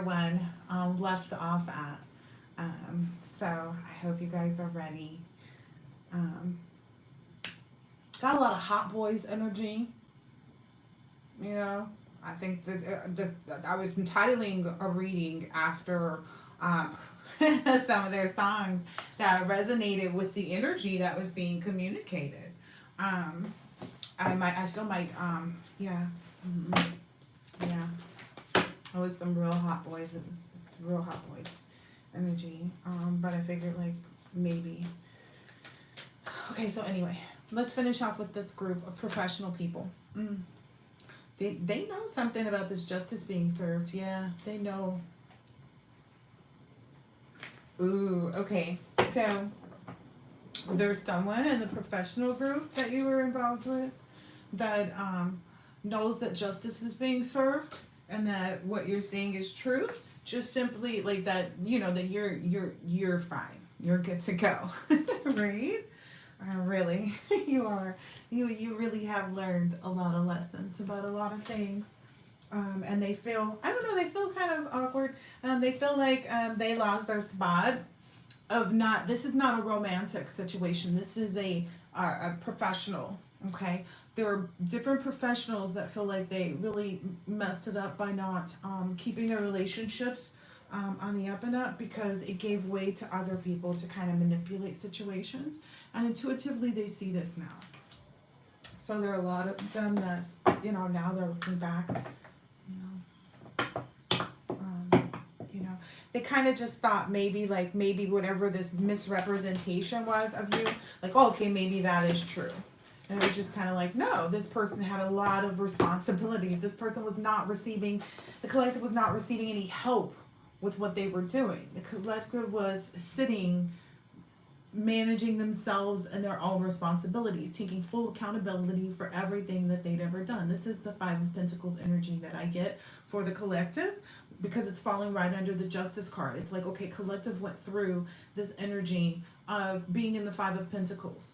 one left off at. So I hope you guys are ready. Um, got a lot of hot boys energy. You know, I think that I was entitling a reading after um, some of their songs that resonated with the energy that was being communicated. Um, I still might, yeah, mhm, yeah. It was some real hot boys. It's real hot boys energy. But I figured like maybe. Okay, so anyway, let's finish off with this group of professional people. They know something about this justice being served. Yeah, they know. Ooh, okay. So there's someone in the professional group that you were involved with that knows that justice is being served and that what you're saying is true. Just simply like that, you know that you're fine. You're good to go, right? Really, you are. You really have learned a lot of lessons about a lot of things. And they feel, I don't know, they feel kind of awkward. They feel like they lost their spot of not, this is not a romantic situation. This is a professional, okay? There are different professionals that feel like they really messed it up by not keeping their relationships on the up and up because it gave way to other people to kind of manipulate situations. And intuitively, they see this now. So there are a lot of them that, now they're looking back, you um, you know, they kind of just thought maybe whatever this misrepresentation was of you, like, oh, okay, maybe that is true. And it was just kind of like, no, this person had a lot of responsibilities. This person was not receiving, the collective was not receiving any help with what they were doing. The collective was sitting, managing themselves and their own responsibilities, taking full accountability for everything that they'd ever done. This is the Five of Pentacles energy that I get for the collective because it's falling right under the Justice card. It's like, okay, collective went through this energy of being in the Five of Pentacles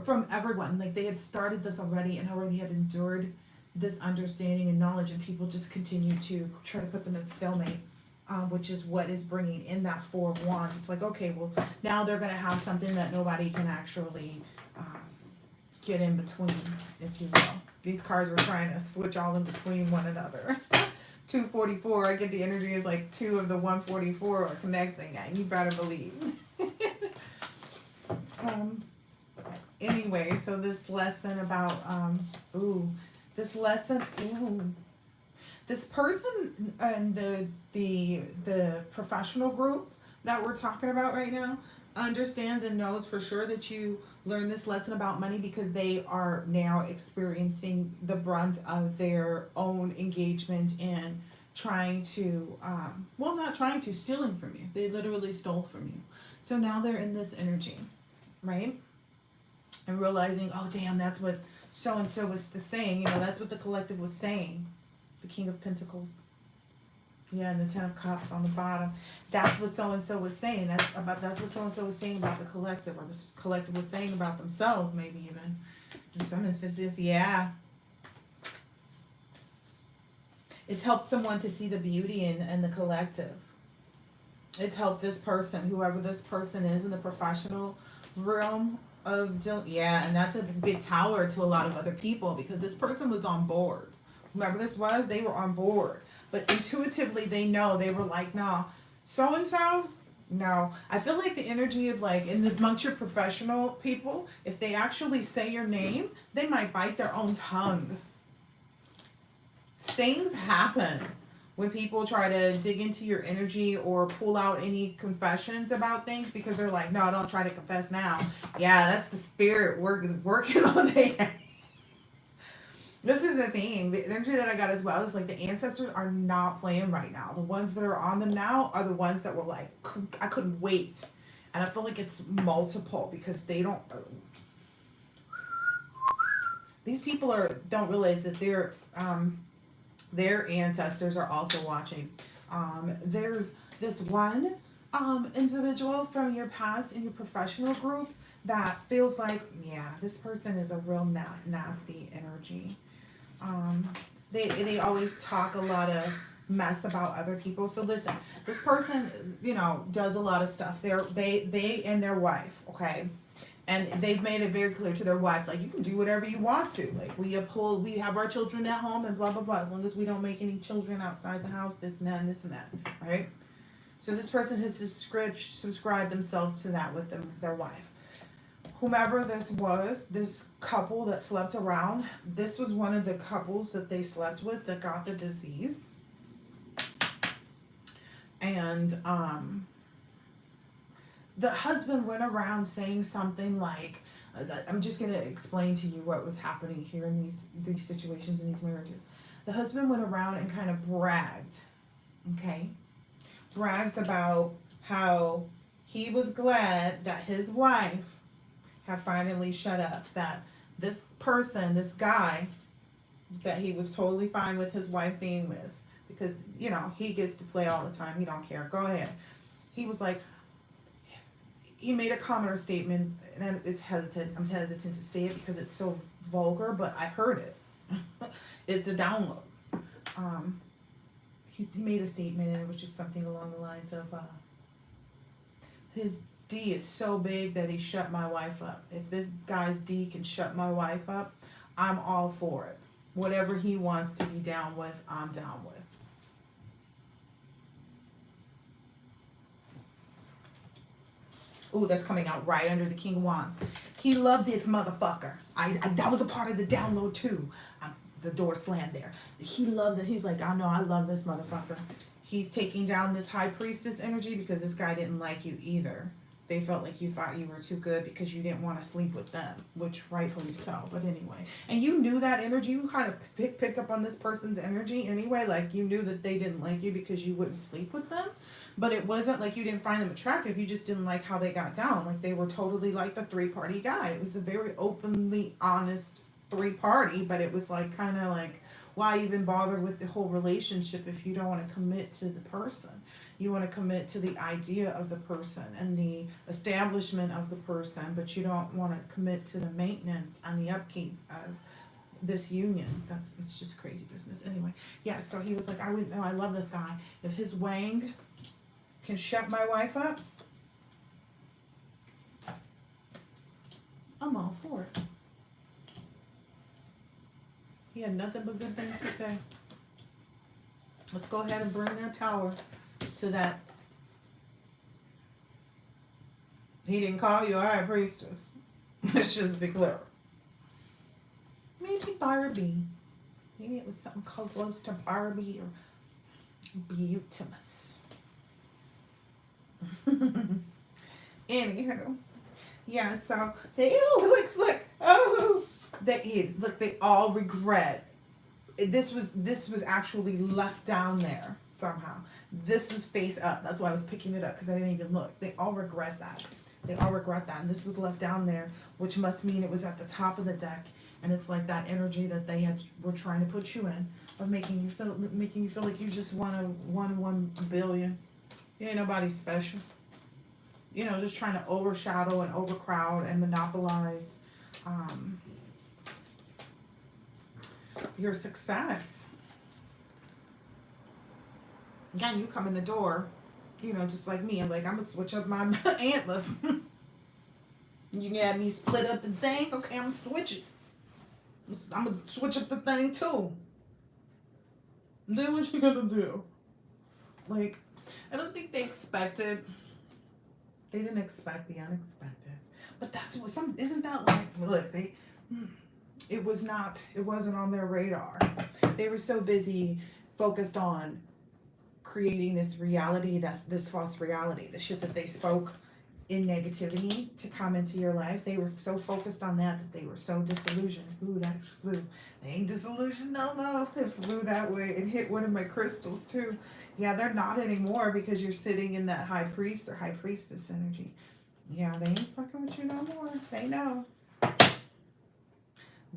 from everyone. Like they had started this already and already had endured this understanding and knowledge, and people just continue to try to put them in stalemate. Which is what is bringing in that Four of Wands. It's like, okay, well, now they're going to have something that nobody can actually get in between, if you will. These cards were trying to switch all in between one another. 244, I get the energy is like two of the 144 are connecting, and you better believe. um, anyway, so this lesson about, this person and the professional group that we're talking about right now understands and knows for sure that you learn this lesson about money because they are now experiencing the brunt of their own engagement in trying to not trying to, stealing from you. They literally stole from you. So now they're in this energy, right? And realizing, oh damn, that's what so and so was saying. That's what the collective was saying. The King of Pentacles. Yeah, and the Ten of Cups on the bottom. That's what so and so was saying. That's what so and so was saying about the collective, or the collective was saying about themselves, maybe even. In some instances, yeah. It's helped someone to see the beauty in the collective. It's helped this person, whoever this person is in the professional realm yeah, and that's a big tower to a lot of other people because this person was on board. Whoever this was, they were on board. But intuitively, they know. They were like, no, so-and-so, no. I feel like the energy of like, amongst your professional people, if they actually say your name, they might bite their own tongue. Things happen when people try to dig into your energy or pull out any confessions about things because they're like, no, don't try to confess now. Yeah, that's the spirit working on it. This is the thing. The energy that I got as well is like the ancestors are not playing right now. The ones that are on them now are the ones that were like, I couldn't wait. And I feel like it's multiple because they don't. These people don't realize that their ancestors are also watching. There's this one individual from your past in your professional group that feels like, yeah, this person is a real nasty energy. They always talk a lot of mess about other people. So listen, this person, you know, does a lot of stuff. They and their wife, okay? And they've made it very clear to their wife, like, you can do whatever you want to. Like, we have our children at home and blah, blah, blah. As long as we don't make any children outside the house, this and that and this and that, right? So this person has subscribed themselves to that with their wife. Whomever this was, this couple that slept around, this was one of the couples that they slept with that got the disease. And, the husband went around saying something like, I'm just going to explain to you what was happening here in these situations, in these marriages. The husband went around and kind of bragged, okay? Bragged about how he was glad that his wife had finally shut up. That this person, this guy, that he was totally fine with his wife being with. Because, you know, he gets to play all the time. He don't care. Go ahead. He was like, he made a comment or statement, and I'm hesitant to say it because it's so vulgar, but I heard it. It's a download. He made a statement, and it was just something along the lines of, his D is so big that he shut my wife up. If this guy's D can shut my wife up, I'm all for it. Whatever he wants to be down with, I'm down with. Ooh, that's coming out right under the King of Wands. He loved this motherfucker. I that was a part of the download too. The door slammed there. He loved it. He's like, I know, I love this motherfucker. He's taking down this high priestess energy because this guy didn't like you either. They felt like you thought you were too good because you didn't want to sleep with them, which rightfully so. But anyway, and you knew that energy. You kind of picked up on this person's energy anyway. Like, you knew that they didn't like you because you wouldn't sleep with them. But it wasn't like you didn't find them attractive. You just didn't like how they got down. Like, they were totally like the 3-party guy. It was a very openly honest 3-party, but it was like kind of like, why even bother with the whole relationship if you don't want to commit to the person? You want to commit to the idea of the person and the establishment of the person, but you don't want to commit to the maintenance and the upkeep of this union. It's just crazy business. Anyway, yeah, so he was like, I wouldn't know, I love this guy. If his wang can shut my wife up, I'm all for it. He had nothing but good things to say. Let's go ahead and bring that tower to that. He didn't call you a high priestess. Let's just be clear. Maybe Barbie. Maybe it was something close to Barbie or Beautimus. Anywho, yeah. So look. Oh, they all regret. This was actually left down there somehow. This was face up. That's why I was picking it up, because I didn't even look. They all regret that. And this was left down there, which must mean it was at the top of the deck. And it's like that energy that they were trying to put you in, of making you feel like you just won 1 billion. You ain't nobody special. You know, just trying to overshadow and overcrowd and monopolize your success. Again, you come in the door, you know, just like me. I'm like, I'm gonna switch up my antlers. You got me split up the thing. Okay, I'm gonna switch it. I'm gonna switch up the thing too. Then what you gonna do? Like, I don't think they didn't expect the unexpected. But that's what isn't that like, look, it wasn't on their radar. They were so busy focused on creating this reality, this false reality, the shit that they spoke in negativity to come into your life. They were so focused on that they were so disillusioned. Ooh, that flew. They ain't disillusioned no more. It flew that way. It hit one of my crystals too. Yeah, they're not anymore because you're sitting in that high priest or high priestess energy. Yeah, they ain't fucking with you no more. They know.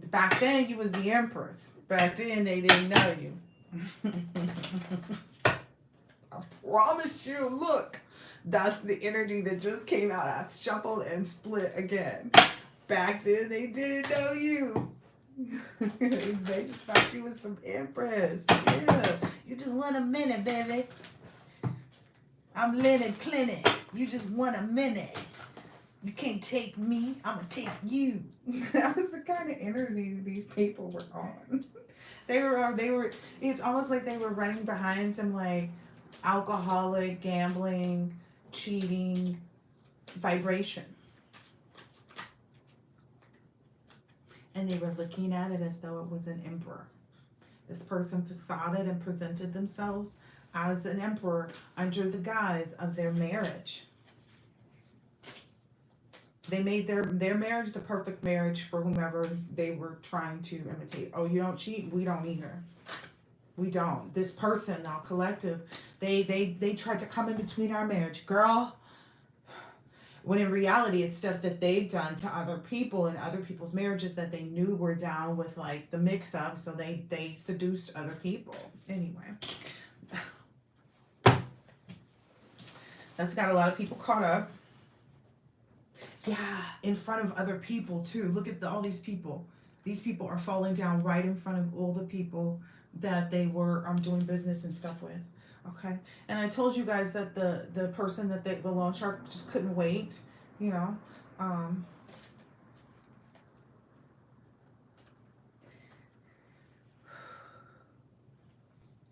Back then, you was the empress. Back then, they didn't know you. I promise you, look. That's the energy that just came out. I shuffled and split again. Back then, they didn't know you. They just thought you was some empress. Yeah. You just want a minute, baby. I'm Lenny Plenty. You just want a minute. You can't take me. I'm going to take you. That was the kind of energy these people were on. They were, it's almost like they were running behind some like alcoholic, gambling, cheating vibration. And they were looking at it as though it was an emperor. This person facaded and presented themselves as an emperor under the guise of their marriage. They made their marriage the perfect marriage for whomever they were trying to imitate. Oh, you don't cheat? We don't either. We don't. This person, now collective, they tried to come in between our marriage. Girl, when in reality, it's stuff that they've done to other people and other people's marriages that they knew were down with like the mix-up, so they seduced other people. Anyway, that's got a lot of people caught up. Yeah, in front of other people too. Look at all these people. These people are falling down right in front of all the people that they were doing business and stuff with. Okay, and I told you guys that the person that the loan shark just couldn't wait, you know.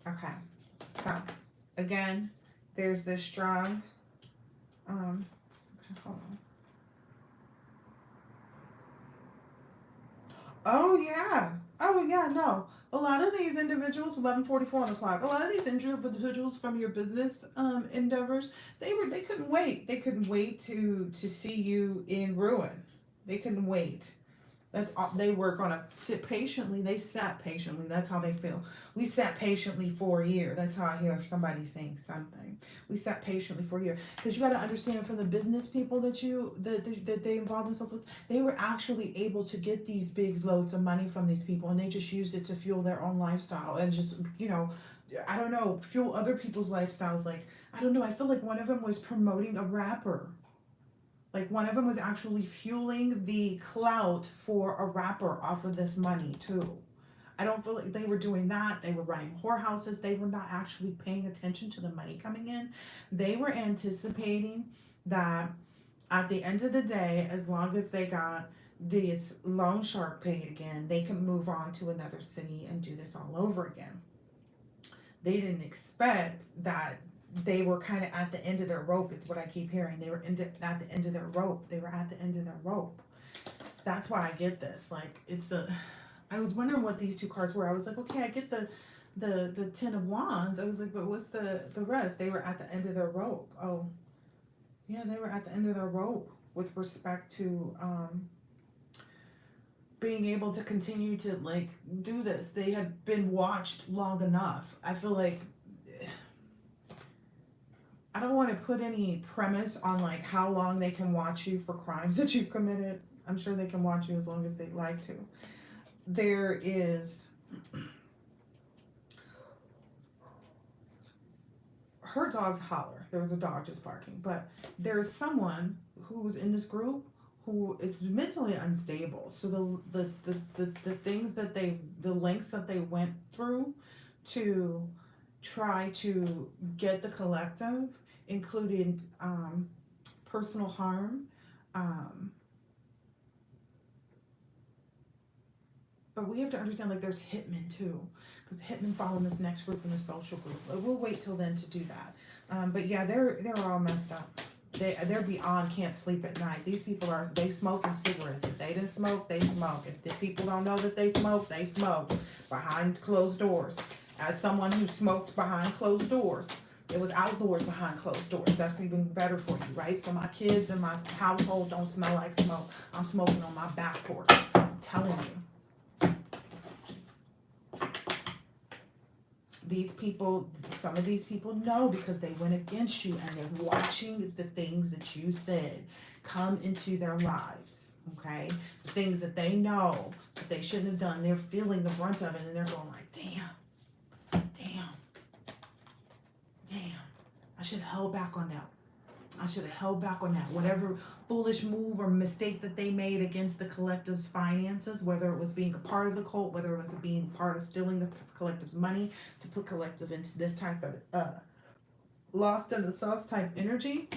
Okay, so again, there's this strong. Okay, hold on. Oh yeah. Oh yeah. No. A lot of these individuals, 11:44 on the clock. A lot of these individuals from your business endeavors, they couldn't wait. They couldn't wait to see you in ruin. They couldn't wait. That's all. They were gonna sit patiently. They sat patiently. That's how they feel. We sat patiently for a year. That's how I hear somebody saying something. We sat patiently for a year, because you got to understand, from the business people that they involved themselves with, they were actually able to get these big loads of money from these people, and they just used it to fuel their own lifestyle and just, you know, I don't know, fuel other people's lifestyles. Like, I don't know. I feel like one of them was promoting a rapper. Like, one of them was actually fueling the clout for a rapper off of this money too. I don't feel like they were doing that. They were running whorehouses. They were not actually paying attention to the money coming in. They were anticipating that at the end of the day, as long as they got this loan shark paid again, they could move on to another city and do this all over again. They didn't expect that they were kind of at the end of their rope, is what I keep hearing. They were at the end of their rope. They were at the end of their rope. That's why I get this. Like, I was wondering what these two cards were. I was like, okay, I get the Ten of Wands. I was like, but what's the rest? They were at the end of their rope. Oh, yeah, they were at the end of their rope with respect to being able to continue to like do this. They had been watched long enough. I feel like, I don't want to put any premise on like how long they can watch you for crimes that you've committed. I'm sure they can watch you as long as they'd like to. There is her dog's holler. There was a dog just barking, but there's someone who's in this group who is mentally unstable. So the things that the lengths that they went through to try to get the collective, including personal harm, but we have to understand, like, there's hitmen too, because hitmen fall in this next group, in the social group. We'll wait till then to do that. But yeah, they're all messed up. They're beyond can't sleep at night. These people they smoking cigarettes. If they didn't smoke, they smoke. If the people don't know that they smoke behind closed doors. As someone who smoked behind closed doors, it was outdoors behind closed doors. That's even better for you, right? So my kids and my household don't smell like smoke. I'm smoking on my back porch. I'm telling you. These people, some of these people know, because they went against you and they're watching the things that you said come into their lives, okay? The things that they know that they shouldn't have done. They're feeling the brunt of it, and they're going like, damn, I should have held back on that. I should have held back on that. Whatever foolish move or mistake that they made against the collective's finances, whether it was being a part of the cult, whether it was being part of stealing the collective's money to put collective into this type of lost in the sauce type energy,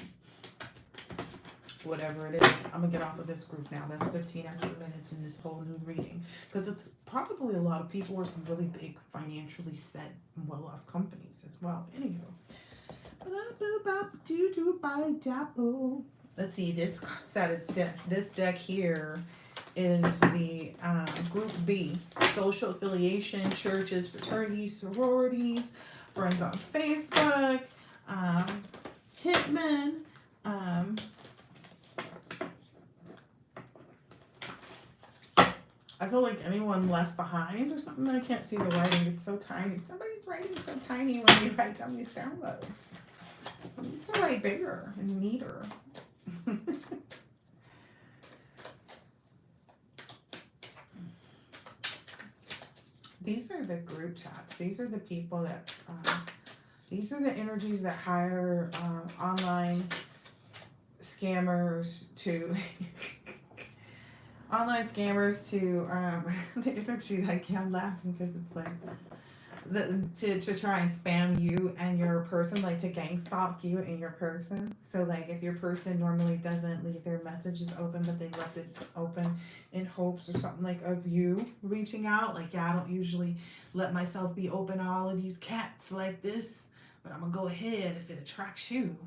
whatever it is, I'm gonna get off of this group now. That's 15 extra minutes in this whole new reading, because it's probably a lot of people or some really big financially set and well-off companies as well. Anywho, let's see, this set of this deck here is the group B: social affiliation, churches, fraternities, sororities, friends on Facebook, hitmen, I feel like anyone left behind or something. I can't see the writing. It's so tiny. Somebody's writing so tiny when you write down these downloads. I need to write bigger and neater. These are the group chats. These are the people that, these are the energies that hire online scammers to... online scammers to the energy, like, yeah, I'm laughing because it's like to try and spam you and your person, like to gang stalk you and your person. So like if your person normally doesn't leave their messages open, but they left it open in hopes or something like of you reaching out, like, yeah, I don't usually let myself be open to all of these cats like this, but I'm gonna go ahead if it attracts you.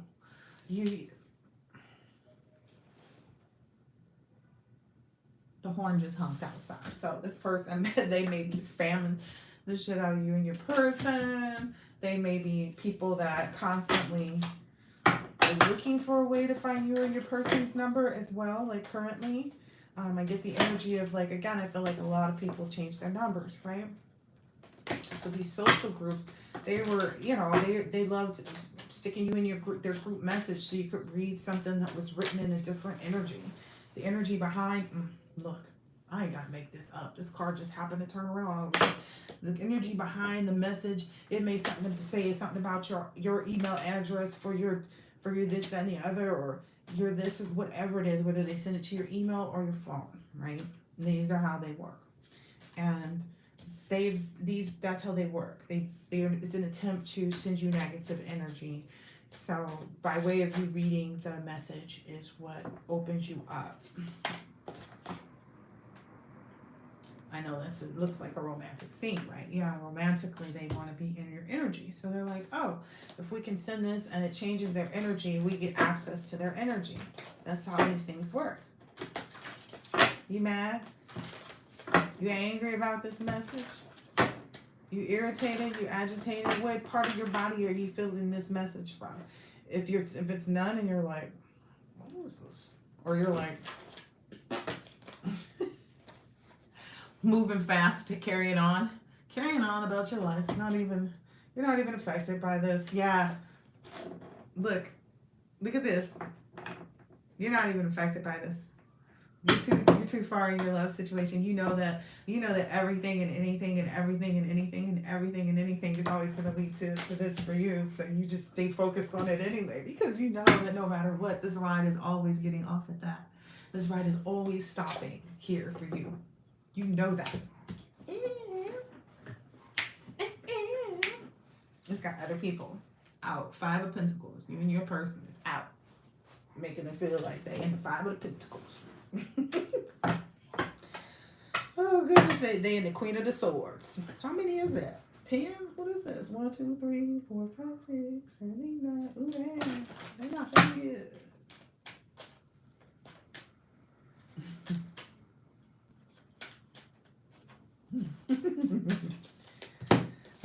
The horn just honked outside. So this person, they may be spamming the shit out of you and your person. They may be people that constantly are looking for a way to find you and your person's number as well, like currently. I get the energy of, like, again, I feel like a lot of people change their numbers, right? So these social groups, they were, you know, they loved sticking you in their group message so you could read something that was written in a different energy. The energy behind... Look, I ain't gotta make this up. This card just happened to turn around. The energy behind the message, it may say something about your email address for your this, that, and the other, or your this, whatever it is, whether they send it to your email or your phone, right? And these are how they work. And that's how they work. It's an attempt to send you negative energy. So by way of you reading the message is what opens you up. I know it looks like a romantic scene, right? Yeah, romantically, they want to be in your energy. So they're like, oh, if we can send this and it changes their energy, we get access to their energy. That's how these things work. You mad? You angry about this message? You irritated? You agitated? What part of your body are you feeling this message from? If it's none and you're like, what is this? Or you're like, moving fast, carrying on about your life. You're not even affected by this. Yeah. Look at this. You're not even affected by this. You're too far in your love situation. You know that everything and anything and everything and anything and everything and anything is always going to lead to this for you. So you just stay focused on it anyway, because you know that no matter what, this ride is always getting off at that. This ride is always stopping here for you. You know that. It's got other people out. 5 of Pentacles. You and your person is out. Making them feel like they in the 5 of Pentacles. Oh, goodness. They in the Queen of the Swords. How many is that? 10? What is this? 1, 2, 3, 4, 5, 6, 7, 8, 9. Ooh, damn. They're not feeling good.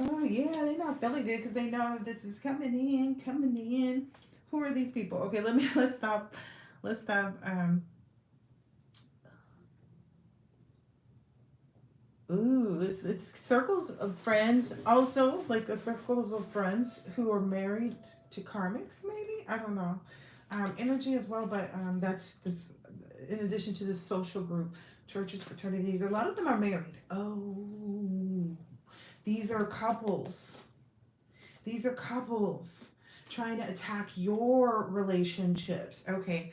Oh yeah, they're not feeling good because they know this is coming in. Who are these people? Okay, let's stop. Ooh, it's circles of friends. Also, like circles of friends who are married to karmics. Maybe, I don't know. Energy as well, but that's this. In addition to this social group, churches, fraternities, a lot of them are married. Oh, these are couples. trying to attack your relationships. Okay.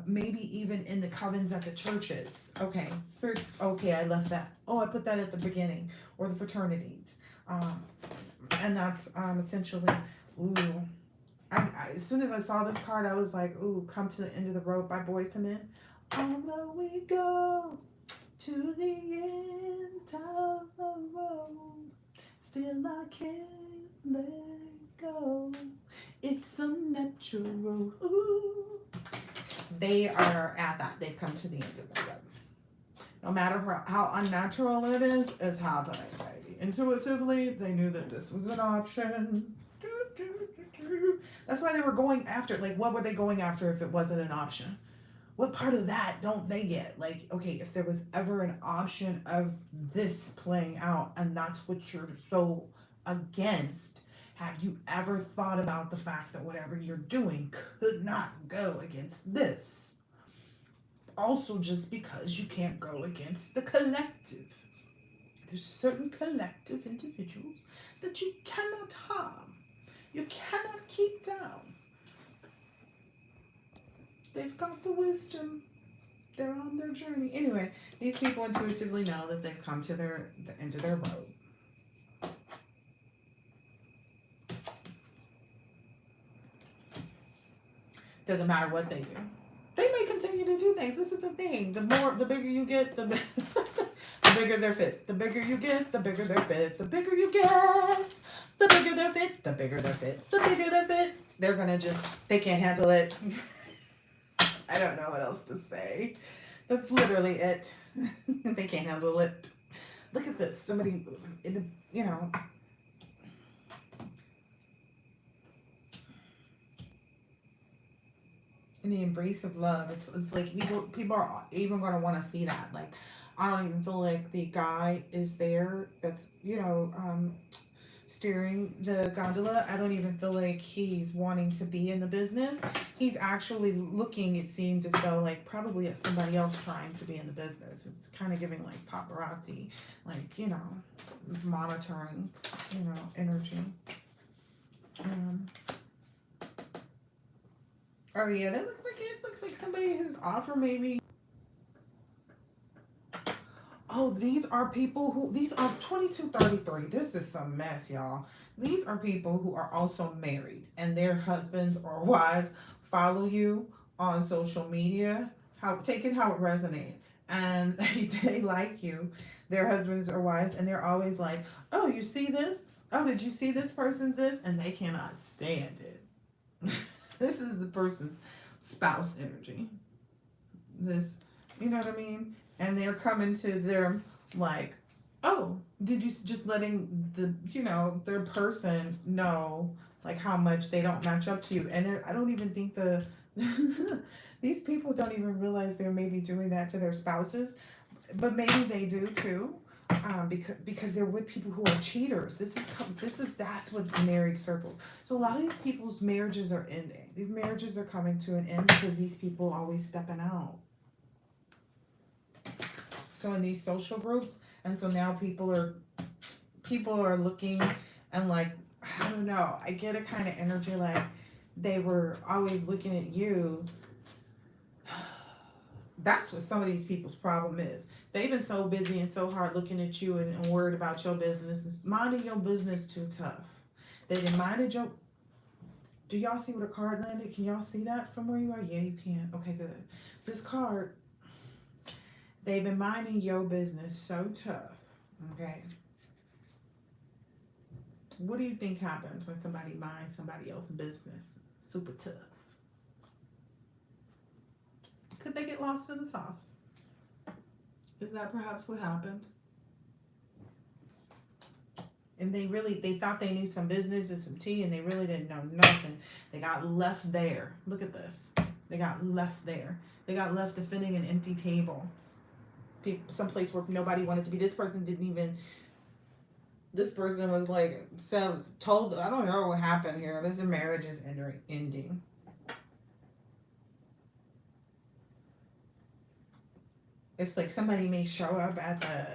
Maybe even in the covens at the churches. Okay. Spirits. Okay. I left that. Oh, I put that at the beginning, or the fraternities. Um, and that's essentially, ooh. As soon as I saw this card, I was like, ooh, Come to the End of the Road by Boys to Men. Although we go to the end of the road, still I can't let go. It's unnatural. Ooh. They are at that. They've come to the end of the road. No matter how unnatural it is, it's happening, baby. Intuitively, they knew that this was an option. That's why they were going after it. Like, what were they going after if it wasn't an option? What part of that don't they get? Like, okay, if there was ever an option of this playing out and that's what you're so against, have you ever thought about the fact that whatever you're doing could not go against this? Also, just because you can't go against the collective. There's certain collective individuals that you cannot harm. You cannot keep down. They've got the wisdom. They're on their journey. Anyway, these people intuitively know that they've come to the end of their road. Doesn't matter what they do. They may continue to do things. This is the thing. The bigger you get, the bigger their fit. The bigger you get, the bigger their fit. The bigger you get, the bigger their fit. The bigger their fit. The bigger their fit. They're gonna they can't handle it. I don't know what else to say. That's literally it. They can't handle it. Look at this. Somebody, in the, in the embrace of love. It's like people are even gonna want to see that. Like, I don't even feel like the guy is there. That's steering the gondola. I don't even feel like he's wanting to be in the business. He's actually looking, it seems as though, like probably at somebody else trying to be in the business. It's kind of giving like paparazzi, like, monitoring, energy. Oh yeah, it looks like somebody who's off, or maybe. Oh, these are 2233. This is some mess, y'all. These are people who are also married and their husbands or wives follow you on social media. Take it how it resonates. And they like you, their husbands or wives, and they're always like, oh, you see this? Oh, did you see this person's this? And they cannot stand it. This is the person's spouse energy. This, you know what I mean? And they're coming to their, like, oh, did you just letting their person know, like, how much they don't match up to you. And I don't even think these people don't even realize they're maybe doing that to their spouses, but maybe they do too. Because they're with people who are cheaters. That's what marriage circles. So a lot of these people's marriages are ending. These marriages are coming to an end because these people are always stepping out. So in these social groups, and so now people are looking and, like, I don't know, I get a kind of energy like they were always looking at you. That's what some of these people's problem is. They've been so busy and so hard looking at you and worried about your business and minding your business too tough. They didn't mind your. Do y'all see where the card landed? Can y'all see that from where you are? Yeah, you can. Okay, good. This card, they've been minding your business so tough. Okay. What do you think happens when somebody minds somebody else's business super tough? Could they get lost in the sauce? Is that perhaps what happened? And they thought they knew some business and some tea, and they really didn't know nothing. They got left there. Look at this. They got left there. They got left defending an empty table. Someplace where nobody wanted to be. This person was like, told, I don't know what happened here. This marriage is ending. It's like somebody may show up at the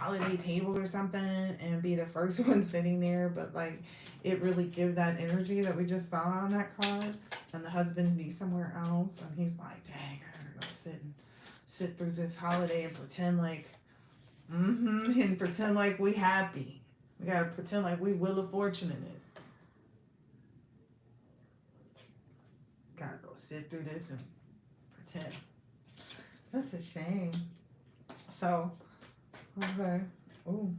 holiday table or something and be the first one sitting there, but like it really give that energy that we just saw on that card, and the husband be somewhere else, and he's like, dang, I gotta go sit through this holiday and pretend like and pretend like we happy. We gotta pretend like we Wheel of Fortune in it. Gotta go sit through this and pretend. That's a shame. So, okay. Ooh.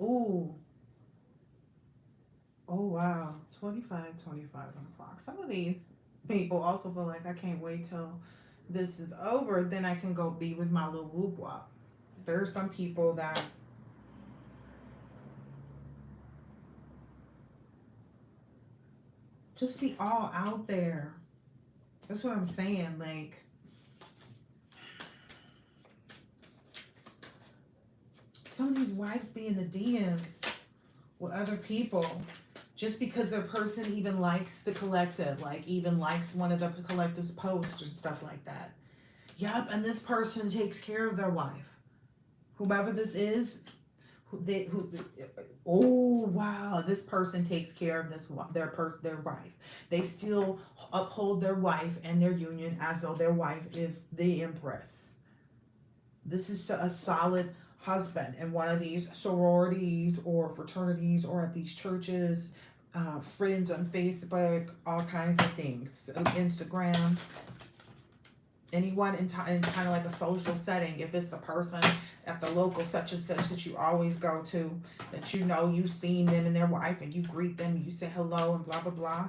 Ooh. Oh wow. 25 on the clock. Some of these people also feel like I can't wait till this is over, then I can go be with my little whoop wop. There are some people that just be all out there. That's what I'm saying. Like, some of these wives be in the DMs with other people just because their person even likes the collective, like even likes one of the collective's posts or stuff like that. Yep, and this person takes care of their wife. Whomever this is, oh wow, this person takes care of their wife. They still uphold their wife and their union as though their wife is the empress. This is a solid husband in one of these sororities or fraternities or at these churches, friends on Facebook, all kinds of things, Instagram, anyone in kind of like a social setting. If it's the person at the local such and such that you always go to, that you know you've seen them and their wife, and you greet them, you say hello and blah blah blah.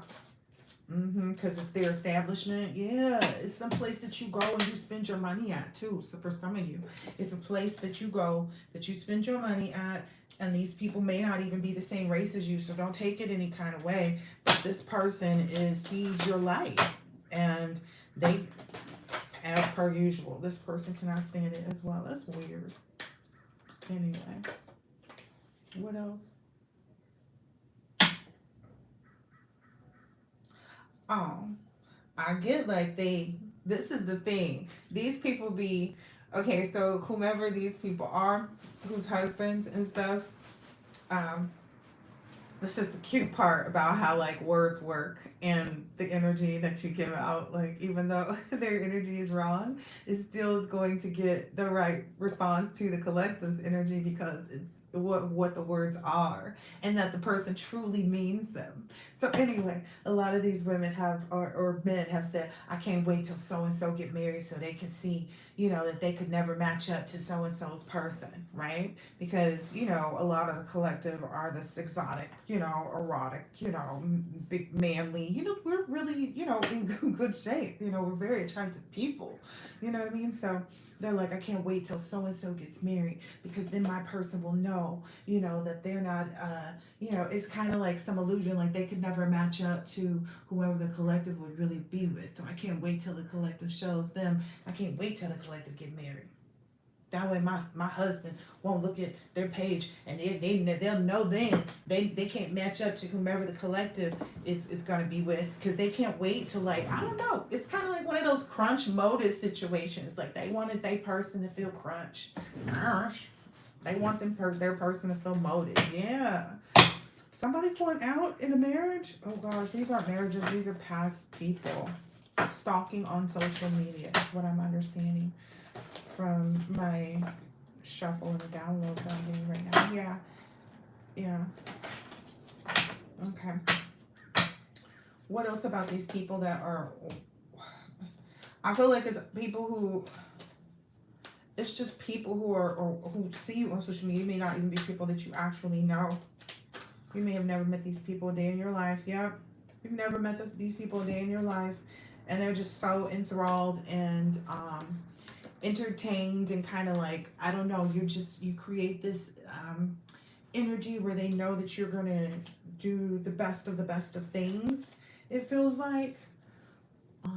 Because it's their establishment. Yeah, it's some place that you go and you spend your money at too. So for some of you, it's a place that you go that you spend your money at, and these people may not even be the same race as you. So don't take it any kind of way. But this person sees your light, and they, as per usual, this person cannot stand it as well. That's weird. Anyway, what else? Oh, I get like this is the thing. These people be, okay, so whomever these people are, whose husbands and stuff, um, this is the cute part about how like words work and the energy that you give out. Like even though their energy is wrong, it still is going to get the right response to the collective's energy because it's what the words are, and that the person truly means them. So anyway, a lot of these women have or men have said, I can't wait till so and so get married so they can see, that they could never match up to so and so's person, right? Because a lot of the collective are this exotic, erotic, big manly, we're really, in good shape, we're very attractive people, you know what I mean? So they're like, I can't wait till so and so gets married because then my person will know, that they're not, it's kind of like some illusion, like they could never match up to whoever the collective would really be with. So I can't wait till the collective shows them. I can't wait till the collective get married. That way my husband won't look at their page and they'll know then they can't match up to whomever the collective is gonna be with, because they can't wait to, like, I don't know, it's kind of like one of those crunch motive situations. Like they wanted their person to feel crunch. They want their person to feel motive. Yeah. Somebody going out in a marriage? Oh gosh, these aren't marriages, these are past people. Stalking on social media is what I'm understanding from my shuffle and the download that I'm getting right now. Yeah. Okay. What else about these people that are, I feel like it's people who, it's just people who are, or who see you on social media. It may not even be people that you actually know. You may have never met these people a day in your life. Yep. You've never met these people a day in your life. And they're just so enthralled and entertained and kind of like, I don't know, you create this energy where they know that you're going to do the best of things. It feels like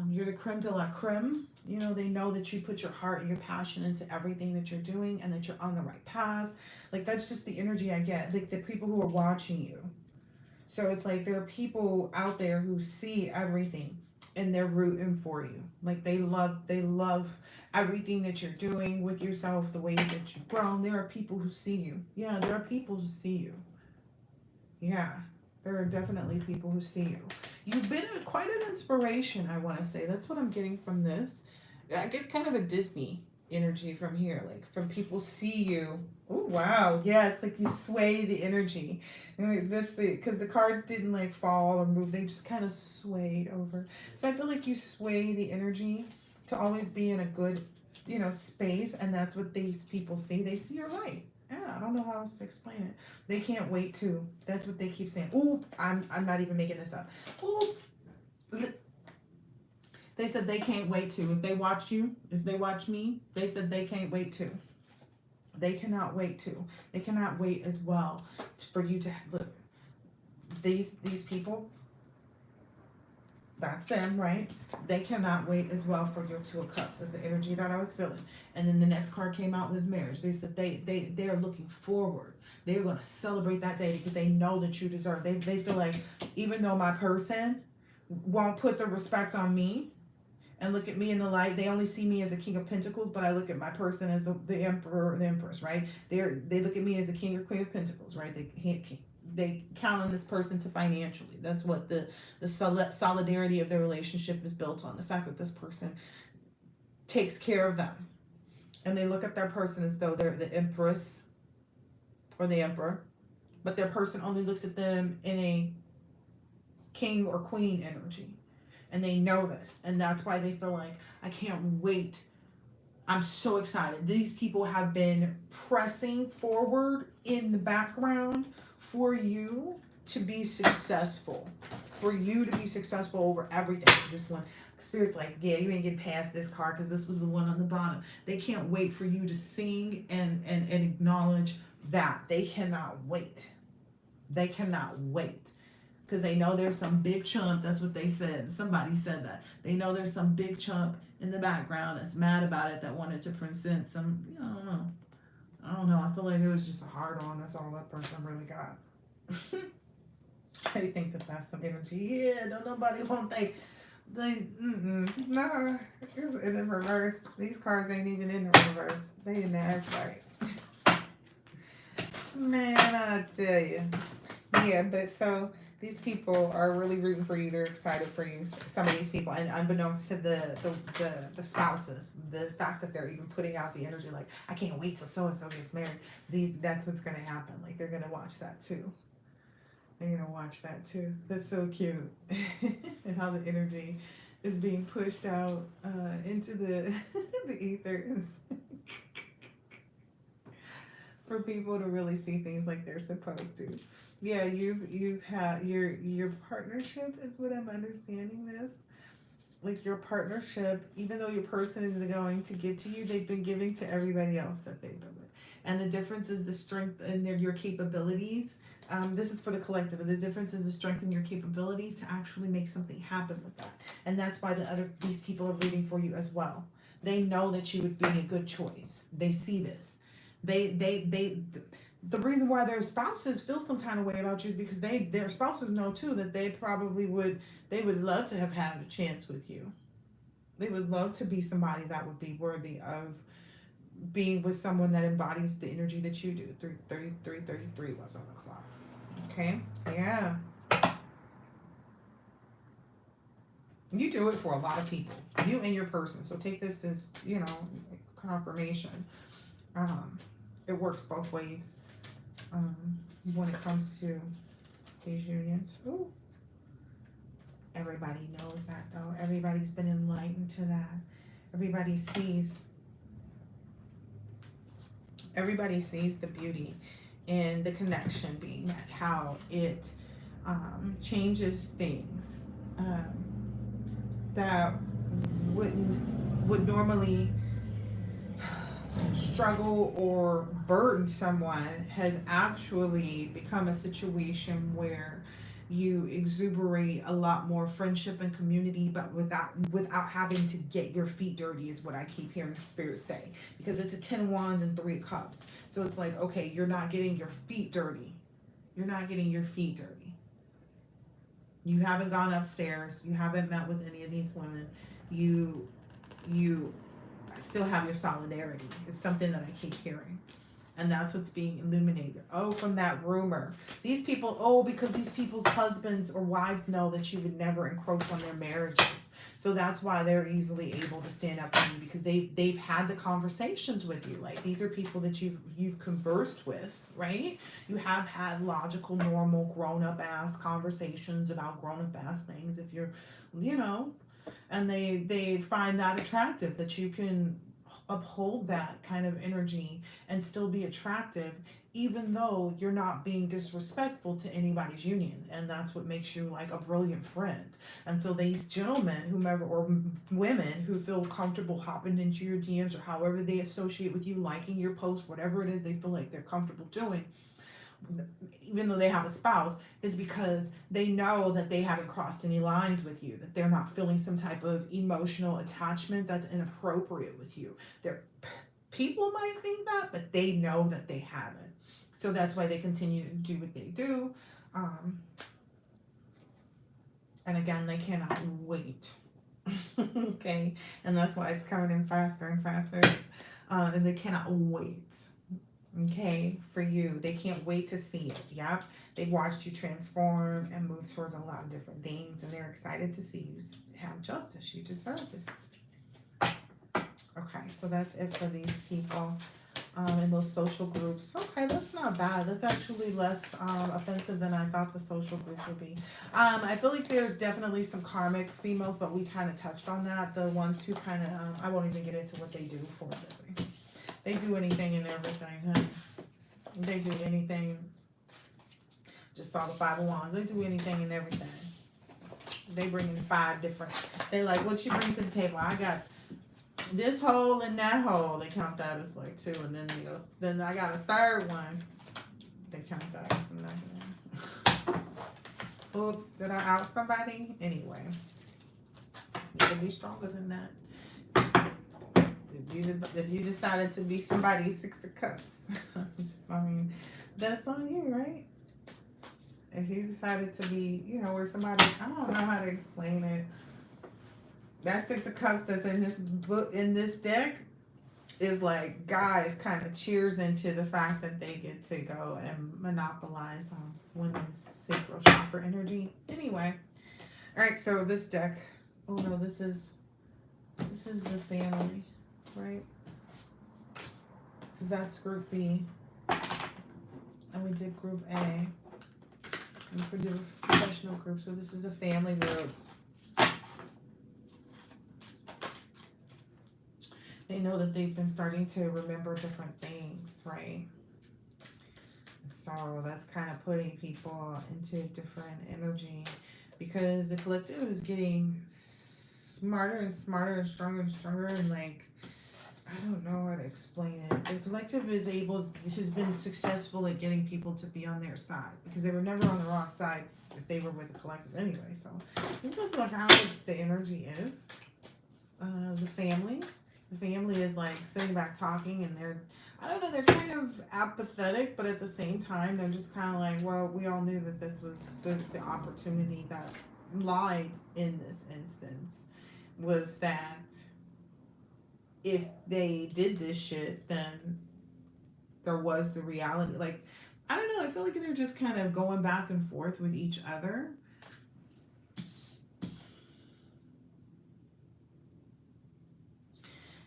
you're the creme de la creme. They know that you put your heart and your passion into everything that you're doing and that you're on the right path. Like, that's just the energy I get. Like, the people who are watching you. So it's like there are people out there who see everything. and they're rooting for you. Like they love everything that you're doing with yourself, the ways that you've grown. There are people who see you. Yeah, there are people who see you. Yeah, there are definitely people who see you. You've been quite an inspiration, I want to say. That's what I'm getting from this. I get kind of a Disney energy from here, like from people see you. Oh wow, yeah, it's like you sway the energy. And that's because the cards didn't like fall or move; they just kind of swayed over. So I feel like you sway the energy to always be in a good, space, and that's what these people see. They see your light. Yeah, I don't know how else to explain it. They can't wait to. That's what they keep saying. Ooh, I'm not even making this up. Ooh, they said they can't wait to. If they watch you, if they watch me, they said they can't wait to. They cannot wait to. They cannot wait as well for you to look. These people, that's them, right? They cannot wait as well for your Two of Cups. That's the energy that I was feeling. And then the next card came out with marriage. They said they are looking forward. They're going to celebrate that day because they know that you deserve. They feel like even though my person won't put the respect on me and look at me in the light, they only see me as a King of Pentacles, but I look at my person as the Emperor or the Empress, right? They look at me as the King or Queen of Pentacles, right? They count on this person to financially. That's what the solidarity of their relationship is built on. The fact that this person takes care of them. And they look at their person as though they're the Empress or the Emperor, but their person only looks at them in a King or Queen energy. And they know this. And that's why they feel like, I can't wait. I'm so excited. These people have been pressing forward in the background for you to be successful. For you to be successful over everything. This one, Spirit's like, yeah, you ain't getting past this card because this was the one on the bottom. They can't wait for you to sing and acknowledge that. They cannot wait. They cannot wait. Because they know there's some big chump. That's what they said. Somebody said that. They know there's some big chump in the background that's mad about it, that wanted to present some, I don't know. I don't know. I feel like it was just a hard on. That's all that person really got. I think that that's some energy. Yeah, don't nobody want no, it's in the reverse. These cards ain't even in the reverse. They in the upright. Man, I tell you. Yeah, but so these people are really rooting for you. They're excited for you. Some of these people, and unbeknownst to the spouses, the fact that they're even putting out the energy, like I can't wait till so and so gets married. That's what's gonna happen. Like they're gonna watch that too. They're gonna watch that too. That's so cute, and how the energy is being pushed out into the the ethers for people to really see things like they're supposed to. Yeah, you've had your partnership is what I'm understanding this. Like your partnership, even though your person is going to give to you, they've been giving to everybody else that they've been with. And the difference is the strength in your capabilities. This is for the collective, and the difference is the strength in your capabilities to actually make something happen with that. And that's why these people are rooting for you as well. They know that you would be a good choice. They see this. The reason why their spouses feel some kind of way about you is because their spouses know too that they would love to have had a chance with you. They would love to be somebody that would be worthy of being with someone that embodies the energy that you do. 333 was on the clock. Okay? Yeah. You do it for a lot of people. You and your person. So take this as, confirmation. It works both ways. When it comes to these unions. Ooh. Everybody knows that though. Everybody's been enlightened to that. Everybody sees the beauty in the connection being that, how it changes things that would normally struggle or burden someone, has actually become a situation where you exuberate a lot more friendship and community, but without having to get your feet dirty, is what I keep hearing Spirit say, because it's a 10 of Wands and 3 of Cups. So it's like, okay, you're not getting your feet dirty. You're not getting your feet dirty. You haven't gone upstairs. You haven't met with any of these women. You you still have your solidarity. It's something that I keep hearing. And that's what's being illuminated. Oh, from that rumor. These people, oh, because these people's husbands or wives know that you would never encroach on their marriages. So that's why they're easily able to stand up for you, because they've had the conversations with you. Like, these are people that you've conversed with, right? You have had logical, normal, grown-up ass conversations about grown-up ass things. If you're, you know, and they find that attractive, that you can uphold that kind of energy and still be attractive, even though you're not being disrespectful to anybody's union. And that's what makes you like a brilliant friend. And so these gentlemen, whomever, or women who feel comfortable hopping into your DMs, or however they associate with you, liking your post, whatever it is they feel like they're comfortable doing, even though they have a spouse, is because they know that they haven't crossed any lines with you, that they're not feeling some type of emotional attachment that's inappropriate with you. Their people might think that, but they know that they haven't. So that's why they continue to do what they do. And again, they cannot wait. Okay, and that's why it's coming in faster and faster. And they cannot wait. Okay, for you. They can't wait to see it. Yep. They've watched you transform and move towards a lot of different things, and they're excited to see you have justice. You deserve this. Okay, so that's it for these people in those social groups. Okay, that's not bad. That's actually less offensive than I thought the social groups would be. I feel like there's definitely some karmic females, but we kind of touched on that. The ones who kind of, I won't even get into what they do for a living. They do anything and everything, huh? They do anything. Just saw the 5 of Wands. They do anything and everything. They bring in 5 different. They like, what you bring to the table? I got this hole and that hole. They count that as like 2, and then I got a 3rd one. They count that as another one. Oops, did I out somebody? Anyway, you can be stronger than that. If you decided to be somebody's 6 of Cups, I mean, that's on you, right? If you decided to be, you know, or somebody, I don't know how to explain it. That 6 of Cups that's in this book, in this deck, is like guys kind of cheers into the fact that they get to go and monopolize women's sacral chakra energy. Anyway, all right. So this deck. Oh no, this is the family. Right? Because that's group B. And we did group A. And we did a professional group. So this is the family groups. They know that they've been starting to remember different things, right? So that's kind of putting people into different energy, because the collective is getting smarter and smarter and stronger and like, I don't know how to explain it. The collective has been successful at getting people to be on their side, because they were never on the wrong side if they were with the collective anyway. So I think that's like how the energy is. The family is like sitting back talking, and they're kind of apathetic, but at the same time, they're just kind of like, well, we all knew that this was the opportunity that lied in this instance, was that if they did this shit, then there was the reality. Like, I don't know, I feel like they're just kind of going back and forth with each other.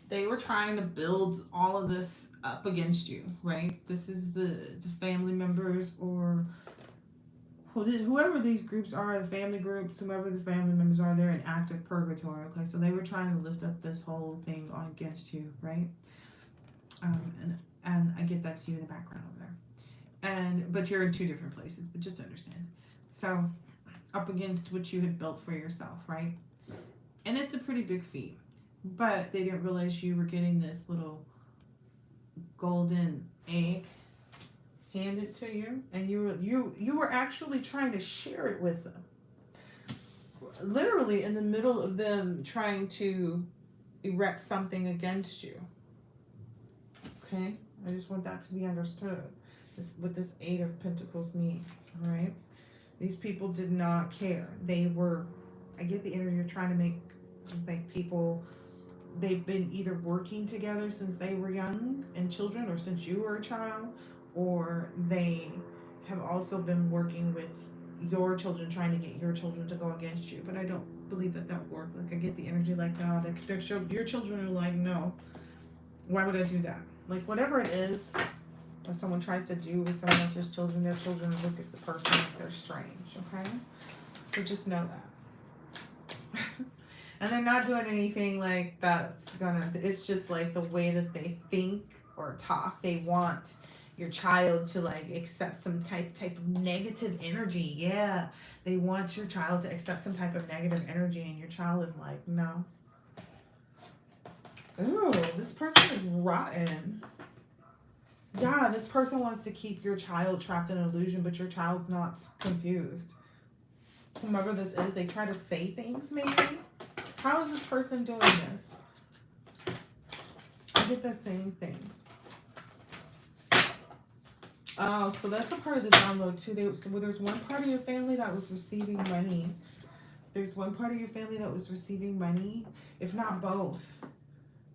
They were trying to build all of this up against you, right? This is the family members, or whoever these groups are, the family groups, whoever the family members are, they're in active purgatory. Okay, so they were trying to lift up this whole thing on against you, right? And I get that's you in the background over there, but you're in 2 different places. But just understand, so up against what you had built for yourself, right? And it's a pretty big feat, but they didn't realize you were getting this little golden egg handed to you, and you were actually trying to share it with them, literally in the middle of them trying to erect something against you. Okay, I just want that to be understood. What this 8 of Pentacles means, all right? These people did not care. They were, I get the energy you're trying to make, like, people, they've been either working together since they were young and children, or since you were a child, or they have also been working with your children, trying to get your children to go against you. But I don't believe that that worked. Like, I get the energy like, no, your children are like, no, why would I do that? Like, whatever it is that someone tries to do with someone else's children, their children look at the person like they're strange, okay? So just know that. And they're not doing anything like that's gonna, it's just like the way that they think or talk. They want your child to like accept some type of negative energy. Yeah. They want your child to accept some type of negative energy, and your child is like, no. Ooh, this person is rotten. Yeah, this person wants to keep your child trapped in an illusion, but your child's not confused. Whomever this is, they try to say things maybe. How is this person doing this? I get the same things. Oh, so that's a part of the download too. There's one part of your family that was receiving money. There's one part of your family that was receiving money, if not both.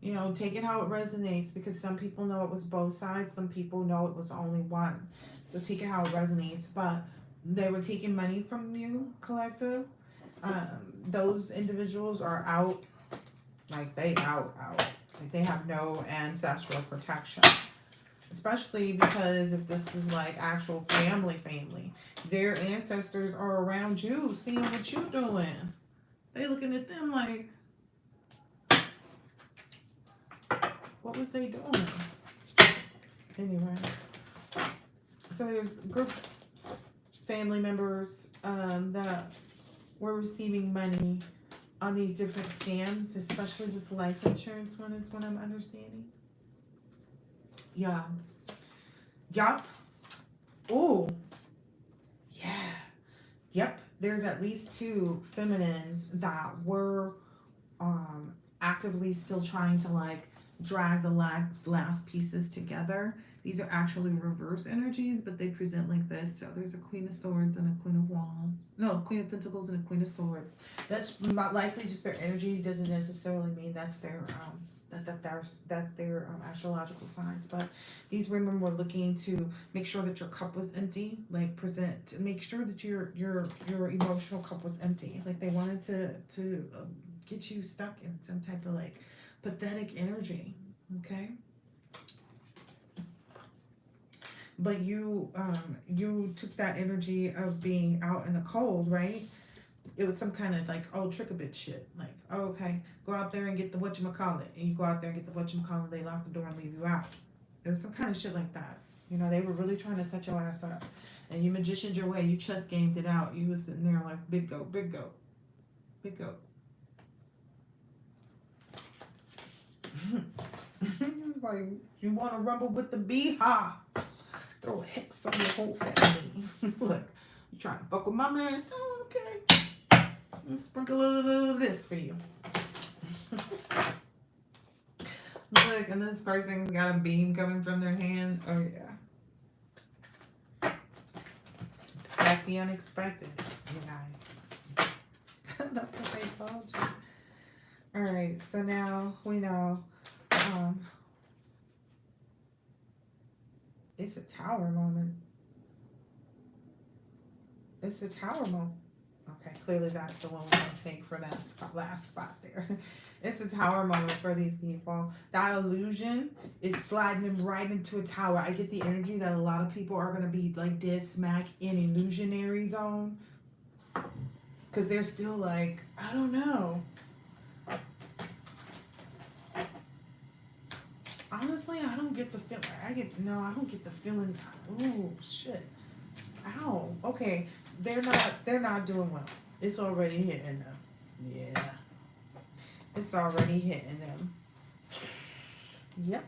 You know, take it how it resonates, because some people know it was both sides. Some people know it was only one. So take it how it resonates. But they were taking money from you, collective. Those individuals are out, like they out. Like they have no ancestral protection. Especially because if this is like actual family, their ancestors are around you, seeing what you doing. They looking at them like, what was they doing? Anyway, so there's groups, family members that were receiving money on these different scams, especially this life insurance one is what I'm understanding. Yeah. Yup. Oh. Yeah. Yep. There's at least two feminines that were actively still trying to like drag the last pieces together. These are actually reverse energies, but they present like this. So there's a Queen of Swords and a Queen of Wands. No, Queen of Pentacles and a Queen of Swords. That's not likely just their energy. Doesn't necessarily mean that's their that's their astrological signs. But these women were looking to make sure that your cup was empty. Like make sure that your emotional cup was empty. Like they wanted to get you stuck in some type of like pathetic energy. Okay. But you took that energy of being out in the cold, right? It was some kind of like, oh, trick a bitch shit. Like, oh, okay, go out there and get the whatchamacallit. And you go out there and get the whatchamacallit, they lock the door and leave you out. It was some kind of shit like that. You know, they were really trying to set your ass up. And you magicianed your way. You chess gamed it out. You was sitting there like, big goat, big goat, big goat. It was like, you want to rumble with the bee? Ha! Throw a hex on your whole family. Look, you trying to fuck with my man? Oh, okay. Let's sprinkle a little of this for you. Look, and this person's got a beam coming from their hand. Oh, yeah. Expect the unexpected, you guys. That's what they told you. All right, so now we know. It's a tower moment. It's a tower moment. Okay, clearly that's the one we're going to take for that last spot there. It's a tower moment for these people. That illusion is sliding them right into a tower. I get the energy that a lot of people are going to be like dead smack in illusionary zone. Because they're still like, I don't know. Honestly, I don't get the feeling. I don't get the feeling. Ooh, shit. Ow. Okay, they're not doing well. It's already hitting them. Yeah. It's already hitting them. Yep.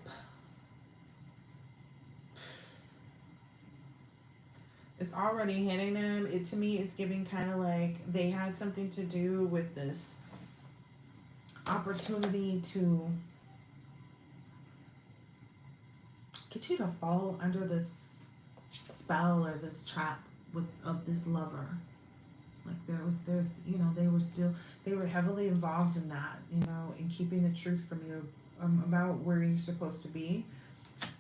It's already hitting them. To me, it's giving kind of like they had something to do with this opportunity to get you to fall under this spell or this trap. of this lover. Like there's they were heavily involved in that, in keeping the truth from you, about where you're supposed to be.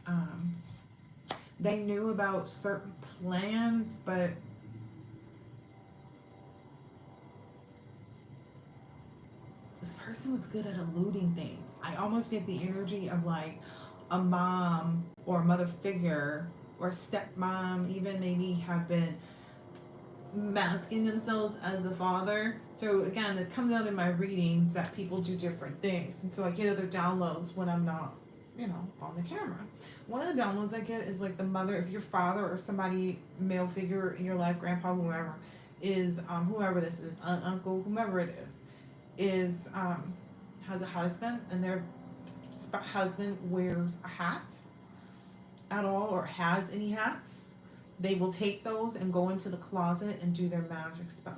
Um, they knew about certain plans, but this person was good at eluding things. I almost get the energy of like a mom or a mother figure or stepmom, even maybe have been masking themselves as the father. So again, it comes out in my readings that people do different things, and so I get other downloads when I'm not, on the camera. One of the downloads I get is like the mother, if your father or somebody, male figure in your life, grandpa, whoever, is whoever this is, uncle, whomever it is has a husband, and their husband wears a hat at all or has any hats. They will take those and go into the closet and do their magic spells.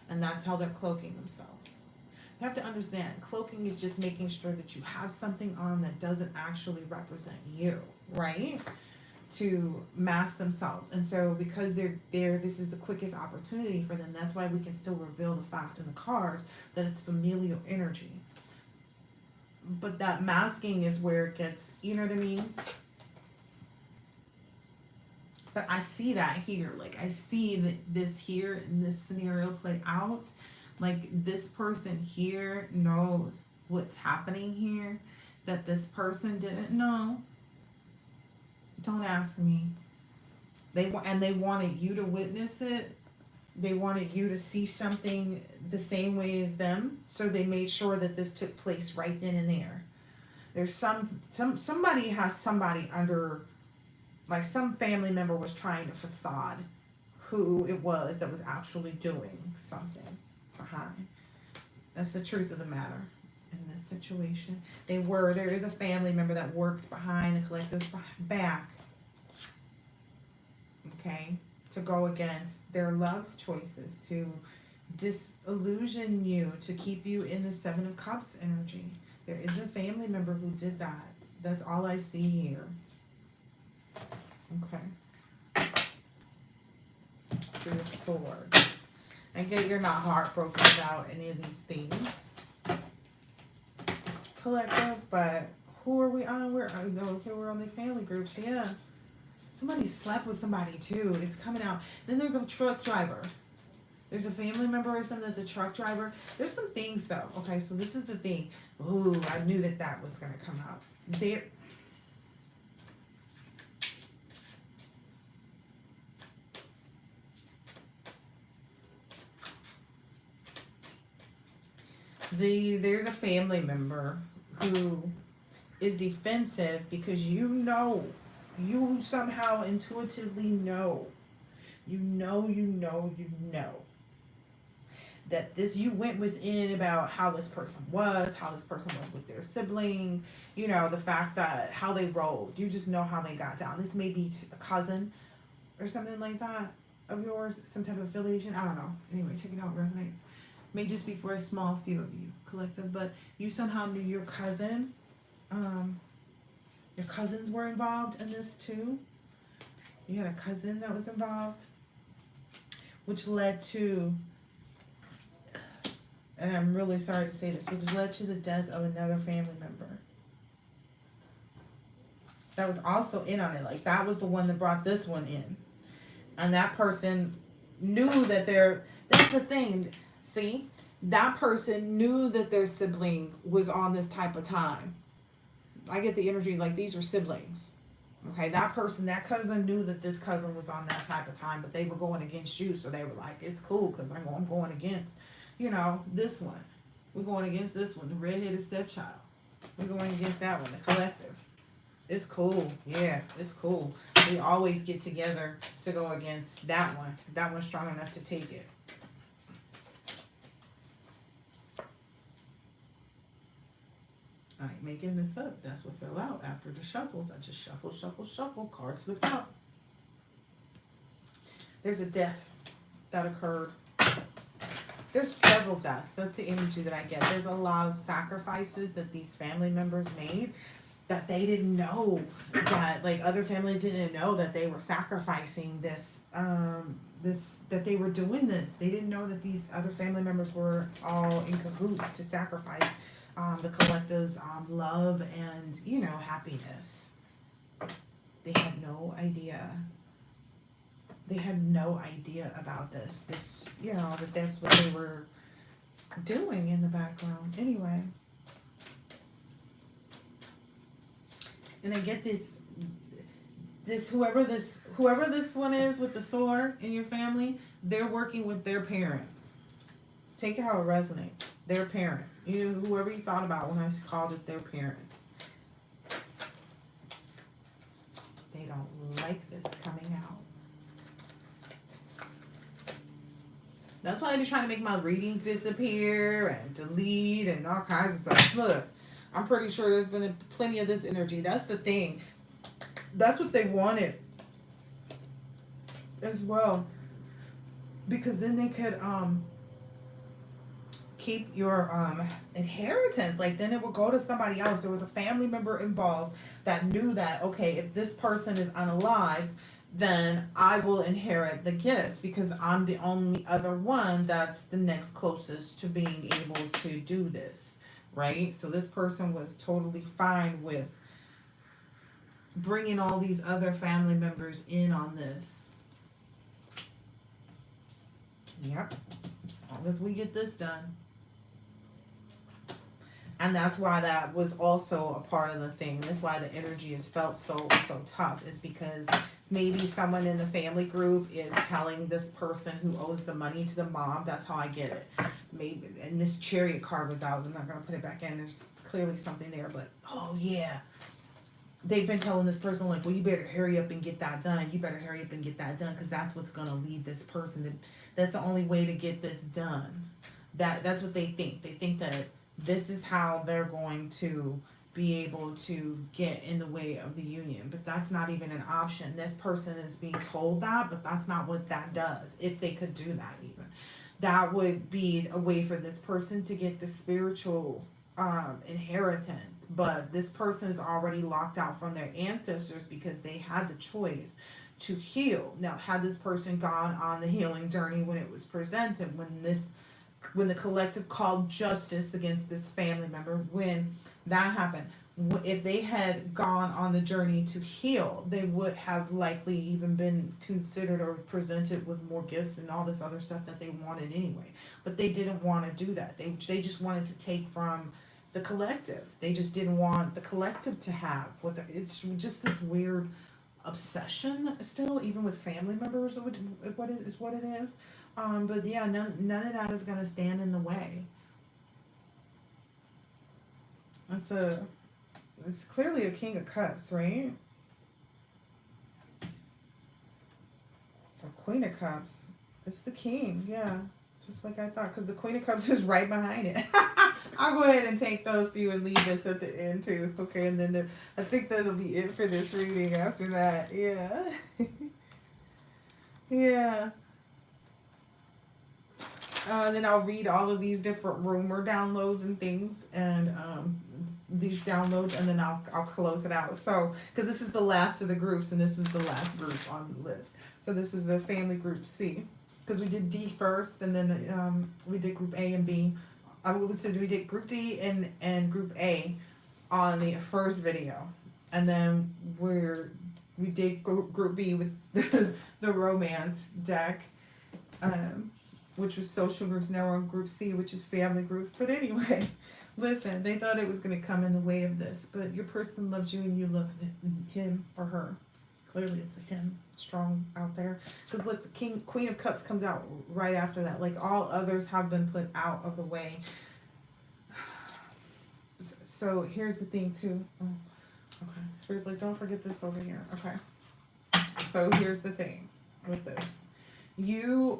And that's how they're cloaking themselves. You have to understand, cloaking is just making sure that you have something on that doesn't actually represent you, right? To mask themselves. And so because they're there, this is the quickest opportunity for them. That's why we can still reveal the fact in the cards that it's familial energy. But that masking is where it gets, you know what I mean? But I see that here. Like, I see that this here in this scenario play out. Like, this person here knows what's happening here that this person didn't know. Don't ask me. They wanted you to witness it. They wanted you to see something the same way as them. So they made sure that this took place right then and there. There's somebody has somebody under. Like, some family member was trying to facade who it was that was actually doing something behind. That's the truth of the matter in this situation. There is a family member that worked behind the collective's back, okay, to go against their love choices, to disillusion you, to keep you in the Seven of Cups energy. There is a family member who did that. That's all I see here. Okay. Three of Swords. I get you're not heartbroken about any of these things, collective, but who are we on? We're on the family groups, yeah. Somebody slept with somebody too. It's coming out. Then there's a truck driver. There's a family member or something that's a truck driver. There's some things though. Okay, so this is the thing. Ooh, I knew that was gonna come out. There's a family member who is defensive because you somehow intuitively know that you went within about how this person was with their sibling, the fact that how they rolled. You just know how they got down. This may be a cousin or something like that of yours, some type of affiliation. I don't know. Anyway, check it out. It resonates. May just be for a small few of you, collective, but you somehow knew your cousin. Your cousins were involved in this too. You had a cousin that was involved, which led to, and I'm really sorry to say this, which led to the death of another family member. That was also in on it. Like, that was the one that brought this one in. And that person knew that that's the thing. See, that person knew that their sibling was on this type of time. I get the energy like these were siblings. Okay, that cousin knew that this cousin was on that type of time, but they were going against you. So they were like, it's cool because I'm going against, this one. We're going against this one, the redheaded stepchild. We're going against that one, the collective. It's cool. Yeah, it's cool. We always get together to go against that one. That one's strong enough to take it. I ain't making this up. That's what fell out after the shuffles. I just shuffle. Cards slipped out. There's a death that occurred. There's several deaths. That's the energy that I get. There's a lot of sacrifices that these family members made that they didn't know, that like other families didn't know that they were sacrificing that they were doing this. They didn't know that these other family members were all in cahoots to sacrifice the collective's love and, you know, happiness. They had no idea. They had no idea about this. This, you know, that that's what they were doing in the background. Anyway. And I get whoever this one is with the sword in your family, they're working with their parent. Take it how it resonates. Their parent. You know, whoever you thought about when I called it their parent. They don't like this coming out. That's why they're trying to make my readings disappear and delete and all kinds of stuff. Look, I'm pretty sure there's been plenty of this energy. That's the thing. That's what they wanted as well. Because then they could keep your inheritance. Like, then it will go to somebody else. There was a family member involved that knew that, okay, if this person is unalived, then I will inherit the gifts because I'm the only other one that's the next closest to being able to do this, right? So this person was totally fine with bringing all these other family members in on this. Yep. As long as we get this done. And that's why that was also a part of the thing. That's why the energy is felt so tough, is because maybe someone in the family group is telling this person who owes the money to the mom. That's how I get it. Maybe, and this chariot card was out. I'm not going to put it back in. There's clearly something there, but oh yeah. They've been telling this person, like, well, you better hurry up and get that done. You better hurry up and get that done because that's what's going to lead this person to, that's the only way to get this done. That's what they think. They think that this is how they're going to be able to get in the way of the union. But that's not even an option. This person is being told that, but that's not what that does. If they could do that even. That would be a way for this person to get the spiritual inheritance. But this person is already locked out from their ancestors because they had the choice to heal. Now, had this person gone on the healing journey when it was presented, when the collective called justice against this family member, when that happened, if they had gone on the journey to heal, they would have likely even been considered or presented with more gifts and all this other stuff that they wanted anyway. But they didn't want to do that. They just wanted to take from the collective. They just didn't want the collective to have it's just this weird obsession still, even with family members. What it is. But yeah, none of that is going to stand in the way. It's clearly a King of Cups, right? Or Queen of Cups. It's the King, yeah. Just like I thought, because the Queen of Cups is right behind it. I'll go ahead and take those for you and leave this at the end too. Okay, and then I think that'll be it for this reading after that. Yeah. Yeah. Then I'll read all of these different rumor downloads and things, and these downloads, and then I'll close it out. So, because this is the last of the groups, and this was the last group on the list. So this is the family group C, because we did D first, and then we did group A and B. We did group D and group A on the first video, and then we did group B with the romance deck. Which was social groups. Now we're on group C, which is family groups. But anyway, listen, they thought it was going to come in the way of this, but your person loves you and you love him or her. Clearly it's a him, strong out there. Because look, the Queen of Cups comes out right after that. Like, all others have been put out of the way. So here's the thing too. Oh, okay, Spirit's like, don't forget this over here. Okay. So here's the thing with this. You're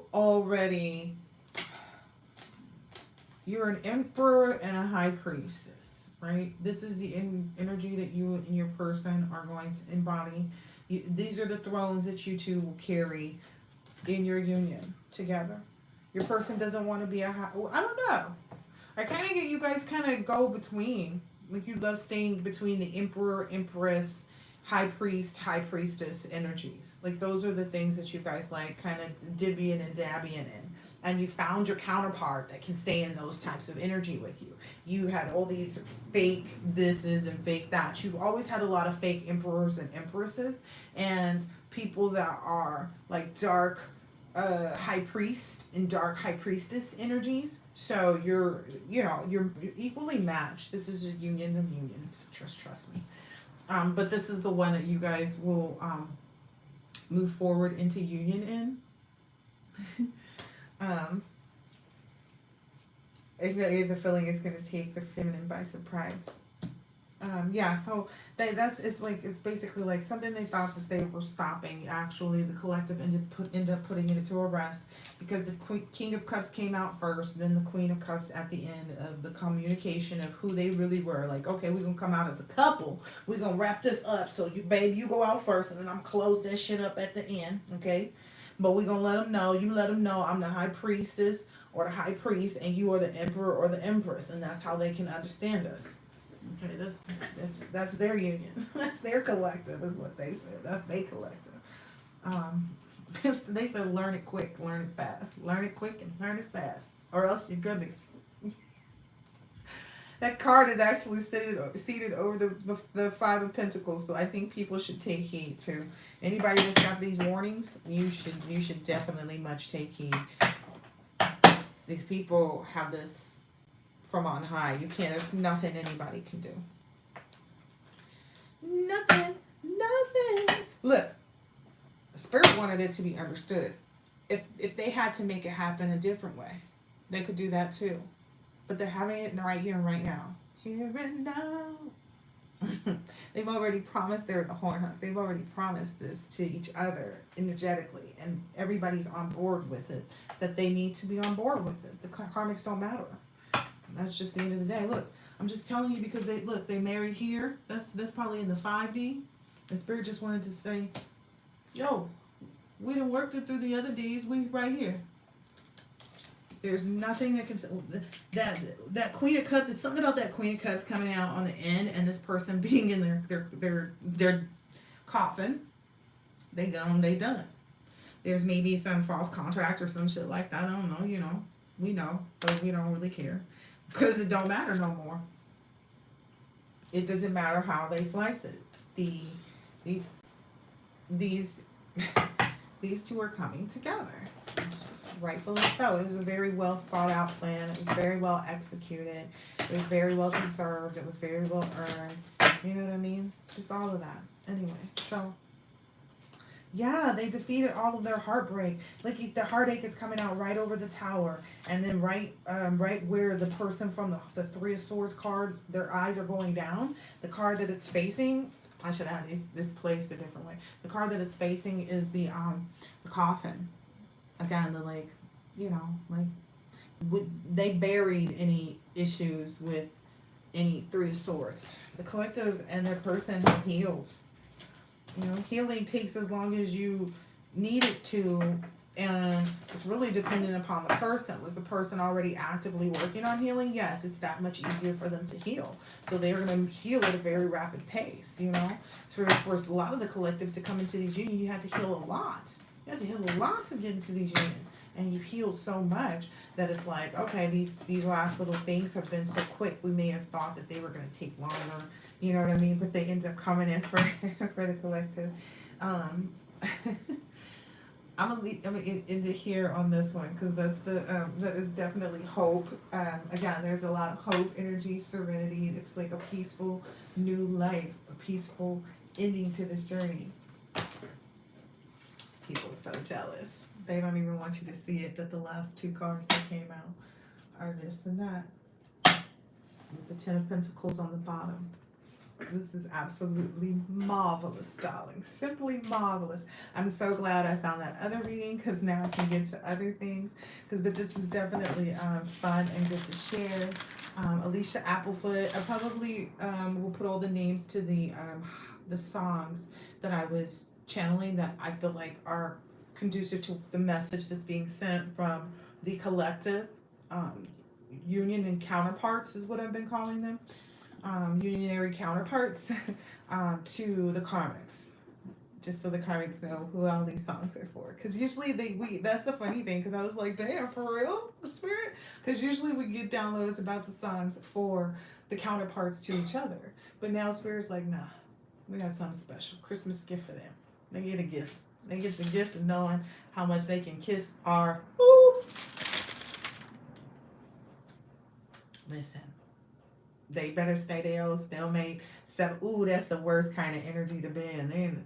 an emperor and a high priestess, right? This is the energy that you and your person are going to embody. These are the thrones that you two will carry in your union together. Your person doesn't want to be I don't know. I kind of get you guys kind of go between. Like, you love staying between the emperor, empress, high priest, high priestess energies. Like those are the things that you guys like kind of dibbying and dabbying in. And you found your counterpart that can stay in those types of energy with you. You had all these fake thises and fake that. You've always had a lot of fake emperors and empresses and people that are like dark high priest and dark high priestess energies. So you're equally matched. This is a union of unions. Trust me. But this is the one that you guys will move forward into union in. I feel the feeling is going to take the feminine by surprise. Yeah, so it's basically like something they thought that they were stopping. Actually, the collective ended up putting it to a rest because the King of Cups came out first, then the Queen of Cups at the end of the communication of who they really were. Like, okay, we're gonna come out as a couple. We're gonna wrap this up. So you, babe, you go out first, and then I'm close that shit up at the end. Okay, but we're gonna let them know. You let them know I'm the High Priestess or the High Priest, and you are the Emperor or the Empress, and that's how they can understand us. Okay, that's their union. That's their collective, is what they said. That's their collective. Um, they said learn it quick, learn it fast, learn it quick and learn it fast, or else you're gonna. That card is actually seated over the Five of Pentacles, so I think people should take heed too. Anybody that's got these warnings, you should definitely much take heed. These people have this from on high. You can't. There's nothing anybody can do. Nothing. Look, Spirit wanted it to be understood. If they had to make it happen a different way, they could do that too. But they're having it right here and right now. Here and now. They've already promised there's a horn hunt. They've already promised this to each other energetically, and everybody's on board with it. That they need to be on board with it. The karmics don't matter. That's just the end of the day. Look, I'm just telling you because they married here. That's probably in the 5D. And Spirit just wanted to say, yo, we done worked it through the other Ds. We right here. There's nothing that can that Queen of Cups. It's something about that Queen of Cups coming out on the end, and this person being in their coffin. They gone. They done. There's maybe some false contract or some shit like that. I don't know. You know, we know, but we don't really care. Because it don't matter no more. It doesn't matter how they slice it. These two are coming together. Just rightfully so. It was a very well thought out plan. It was very well executed. It was very well deserved. It was very well earned. You know what I mean? Just all of that. Anyway, so yeah, they defeated all of their heartbreak. Like the heartache is coming out right over the tower, and then right where the person from the Three of Swords card, their eyes are going down. The card that it's facing, I should have this placed a different way. The card that it's facing is the coffin. Again, they buried any issues with any Three of Swords. The collective and their person have healed. You know, healing takes as long as you need it to, and it's really dependent upon the person. Was the person already actively working on healing? Yes, it's that much easier for them to heal. So they're going to heal at a very rapid pace, you know. So for a lot of the collectives to come into these unions, you had to heal a lot. You had to heal a lot to get into these unions. And you healed so much that it's like, okay, these last little things have been so quick. We may have thought that they were going to take longer. You know what I mean? But they end up coming in for the collective. I'm gonna end it here on this one because that is definitely hope. Again, there's a lot of hope, energy, serenity. It's like a peaceful new life, a peaceful ending to this journey. People are so jealous. They don't even want you to see it. That the last two cards that came out are this and that. With the Ten of Pentacles on the bottom. This is absolutely marvelous, darling. Simply marvelous. I'm so glad I found that other reading because now I can get to other things. But this is definitely fun and good to share. Alicia Applefoot. I probably will put all the names to the songs that I was channeling that I feel like are conducive to the message that's being sent from the collective. Union and counterparts is what I've been calling them. unitary counterparts to the karmics, just so the karmics know who all these songs are for. Because usually that's the funny thing. Because I was like, damn, for real, Spirit. Because usually we get downloads about the songs for the counterparts to each other. But now Spirit's like, nah, we got something special, Christmas gift for them. They get a gift. They get the gift of knowing how much they can kiss our. Ooh. Listen, they better stay their old stalemate. Seven. Ooh, that's the worst kind of energy to be in. They in the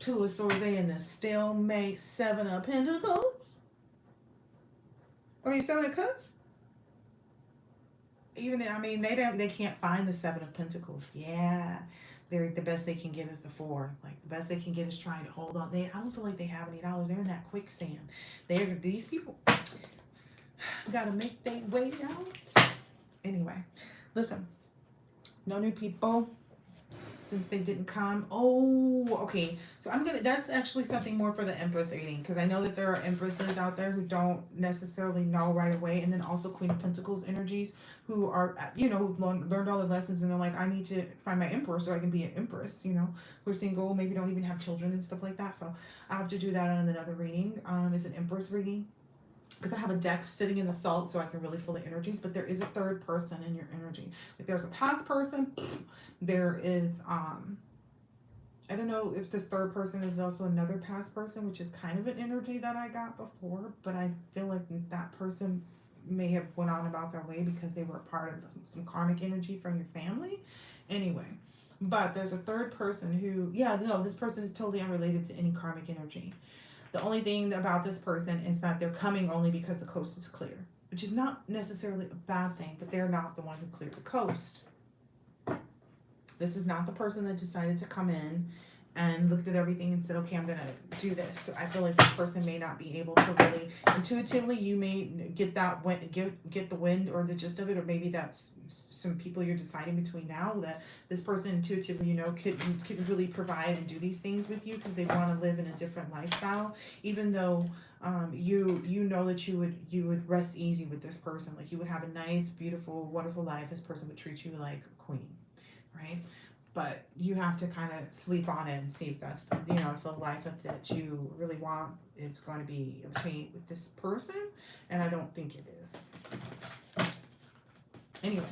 Two of Swords. They in the stalemate. Seven of Pentacles. I mean, Seven of Cups. Even I mean, they can't find the Seven of Pentacles. Yeah, they're the best they can get is the Four. Like the best they can get is trying to hold on. I don't feel like they have any dollars. They're in that quicksand. These people gotta make their way out. Anyway, listen. No new people since they didn't come. Oh, okay. So that's actually something more for the Empress reading, because I know that there are Empresses out there who don't necessarily know right away, and then also Queen of Pentacles energies who are, who've learned all the lessons, and they're like, I need to find my Empress so I can be an Empress, who are single, maybe don't even have children and stuff like that. So I have to do that on another reading. It's an Empress reading, because I have a deck sitting in the salt so I can really feel the energies, but there is a third person in your energy. Like there's a past person, there is, I don't know if this third person is also another past person, which is kind of an energy that I got before, but I feel like that person may have went on about their way because they were a part of some karmic energy from your family. Anyway, but there's a third person who, this person is totally unrelated to any karmic energy. The only thing about this person is that they're coming only because the coast is clear, which is not necessarily a bad thing, but they're not the one who cleared the coast. This is not the person that decided to come in and looked at everything and said, okay, I'm going to do this. So I feel like this person may not be able to really intuitively, you may get that get the wind or the gist of it, or maybe that's some people you're deciding between now that this person intuitively, could really provide and do these things with you because they want to live in a different lifestyle, even though you know that you would rest easy with this person. Like you would have a nice, beautiful, wonderful life. This person would treat you like a queen, right? But you have to kind of sleep on it and see if that's, if the life that you really want is going to be obtained with this person. And I don't think it is. Anyway,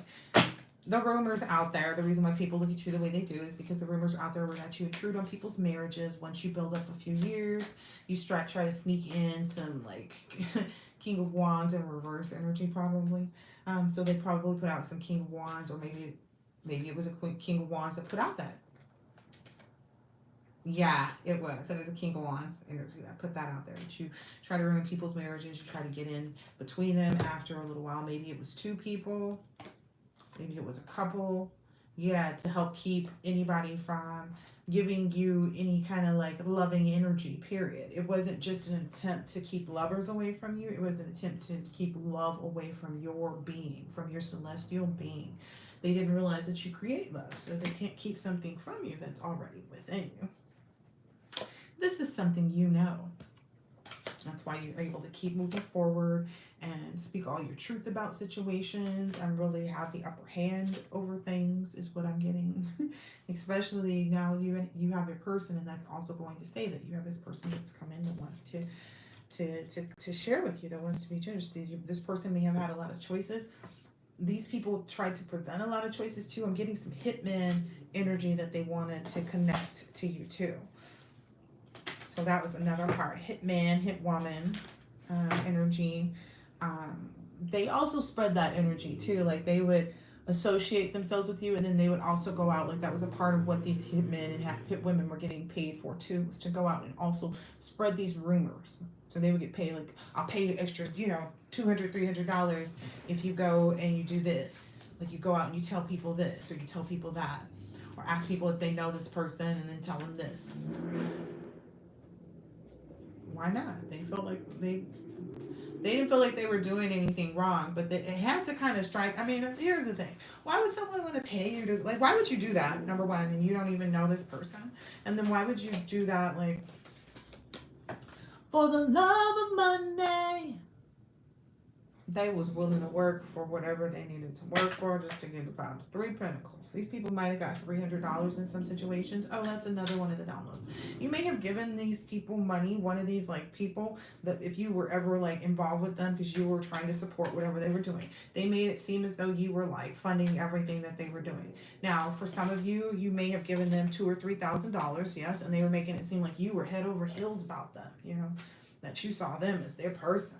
the rumors out there, the reason why people look at you the way they do is because the rumors out there were that you intrude on people's marriages. Once you build up a few years, you try to sneak in some like King of Wands in reverse energy probably. So they probably put out some King of Wands, or maybe it was a King of Wands that put out that. Yeah, it was. It was a King of Wands energy that put that out there. That you try to ruin people's marriages. You try to get in between them after a little while. Maybe it was two people. Maybe it was a couple. Yeah, to help keep anybody from giving you any kind of like loving energy, period. It wasn't just an attempt to keep lovers away from you. It was an attempt to keep love away from your being, from your celestial being. They didn't realize that you create love, so they can't keep something from you that's already within you. This is something you know. That's why you're able to keep moving forward and speak all your truth about situations and really have the upper hand over things is what I'm getting. Especially now you have a person, and that's also going to say that you have this person that's come in that wants to share with you, that wants to be generous. This person may have had a lot of choices. These people tried to present a lot of choices too. I'm getting some hitman energy that they wanted to connect to you too. So that was another part. Hitman, hitwoman energy. They also spread that energy too. Like they would associate themselves with you, and then they would also go out. Like that was a part of what these hitmen and hitwomen were getting paid for too, was to go out and also spread these rumors. So they would get paid, like, I'll pay you extra, $200, $300 if you go and you do this. Like you go out and you tell people this, or you tell people that, or ask people if they know this person and then tell them this. Why not? They felt like they didn't feel like they were doing anything wrong, but it had to kind of strike. I mean, here's the thing. Why would someone want to pay you to, like, why would you do that, number one, and you don't even know this person? And then why would you do that, like, for the love of money? they was willing to work for whatever they needed to work for just to get about the 3 pentacles. These people might have got $300 in some situations. Oh, that's another one of the downloads. You may have given these people money, one of these like people that if you were ever like involved with them because you were trying to support whatever they were doing, they made it seem as though you were like funding everything that they were doing. Now, for some of you, you may have given them $2,000 or $3,000, yes, and they were making it seem like you were head over heels about them, you know, that you saw them as their person.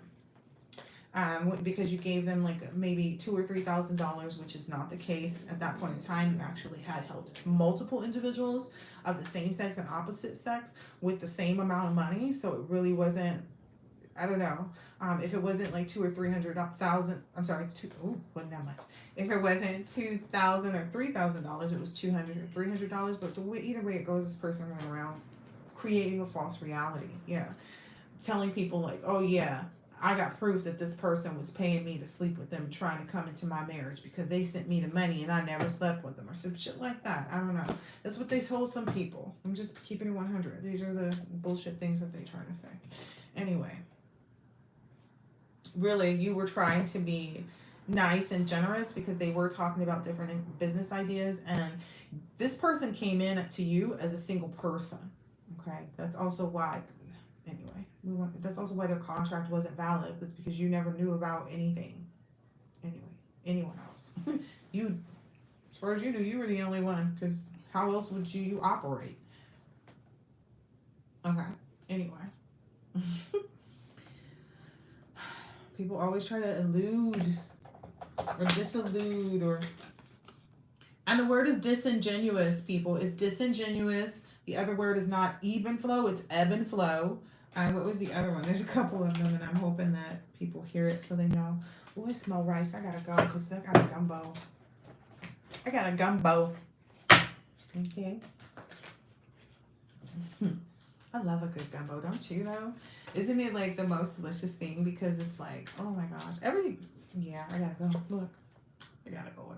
Because you gave them like maybe $2,000 or $3,000, which is not the case at that point in time. You actually had helped multiple individuals of the same sex and opposite sex with the same amount of money. So it really wasn't. I don't know. If it wasn't like 200 or 300,000, I'm sorry, wasn't that much. If it wasn't $2,000 or $3,000, it was $200 or $300. But either way it goes, this person went around creating a false reality. Yeah, telling people like, oh yeah, I got proof that this person was paying me to sleep with them, trying to come into my marriage because they sent me the money and I never slept with them or some shit like that. I don't know. That's what they told some people. I'm just keeping it 100. These are the bullshit things that they try to say. Anyway, really, you were trying to be nice and generous because they were talking about different business ideas, and this person came in to you as a single person. Okay, that's also why. Anyway, that's also why their contract wasn't valid, was because you never knew about anything. Anyway, anyone else. You, as far as you knew, you were the only one, because how else would you operate? Okay, anyway. People always try to elude or disillude or. And the word is disingenuous, people. It's disingenuous. The other word is not even flow, it's ebb and flow. What was the other one? There's a couple of them, and I'm hoping that people hear it so they know. Oh, I smell rice. I gotta go because I got a gumbo. I got a gumbo. Okay. I love a good gumbo, don't you though? Isn't it like the most delicious thing? Because it's like, oh my gosh. Yeah, I gotta go. Look. I gotta go.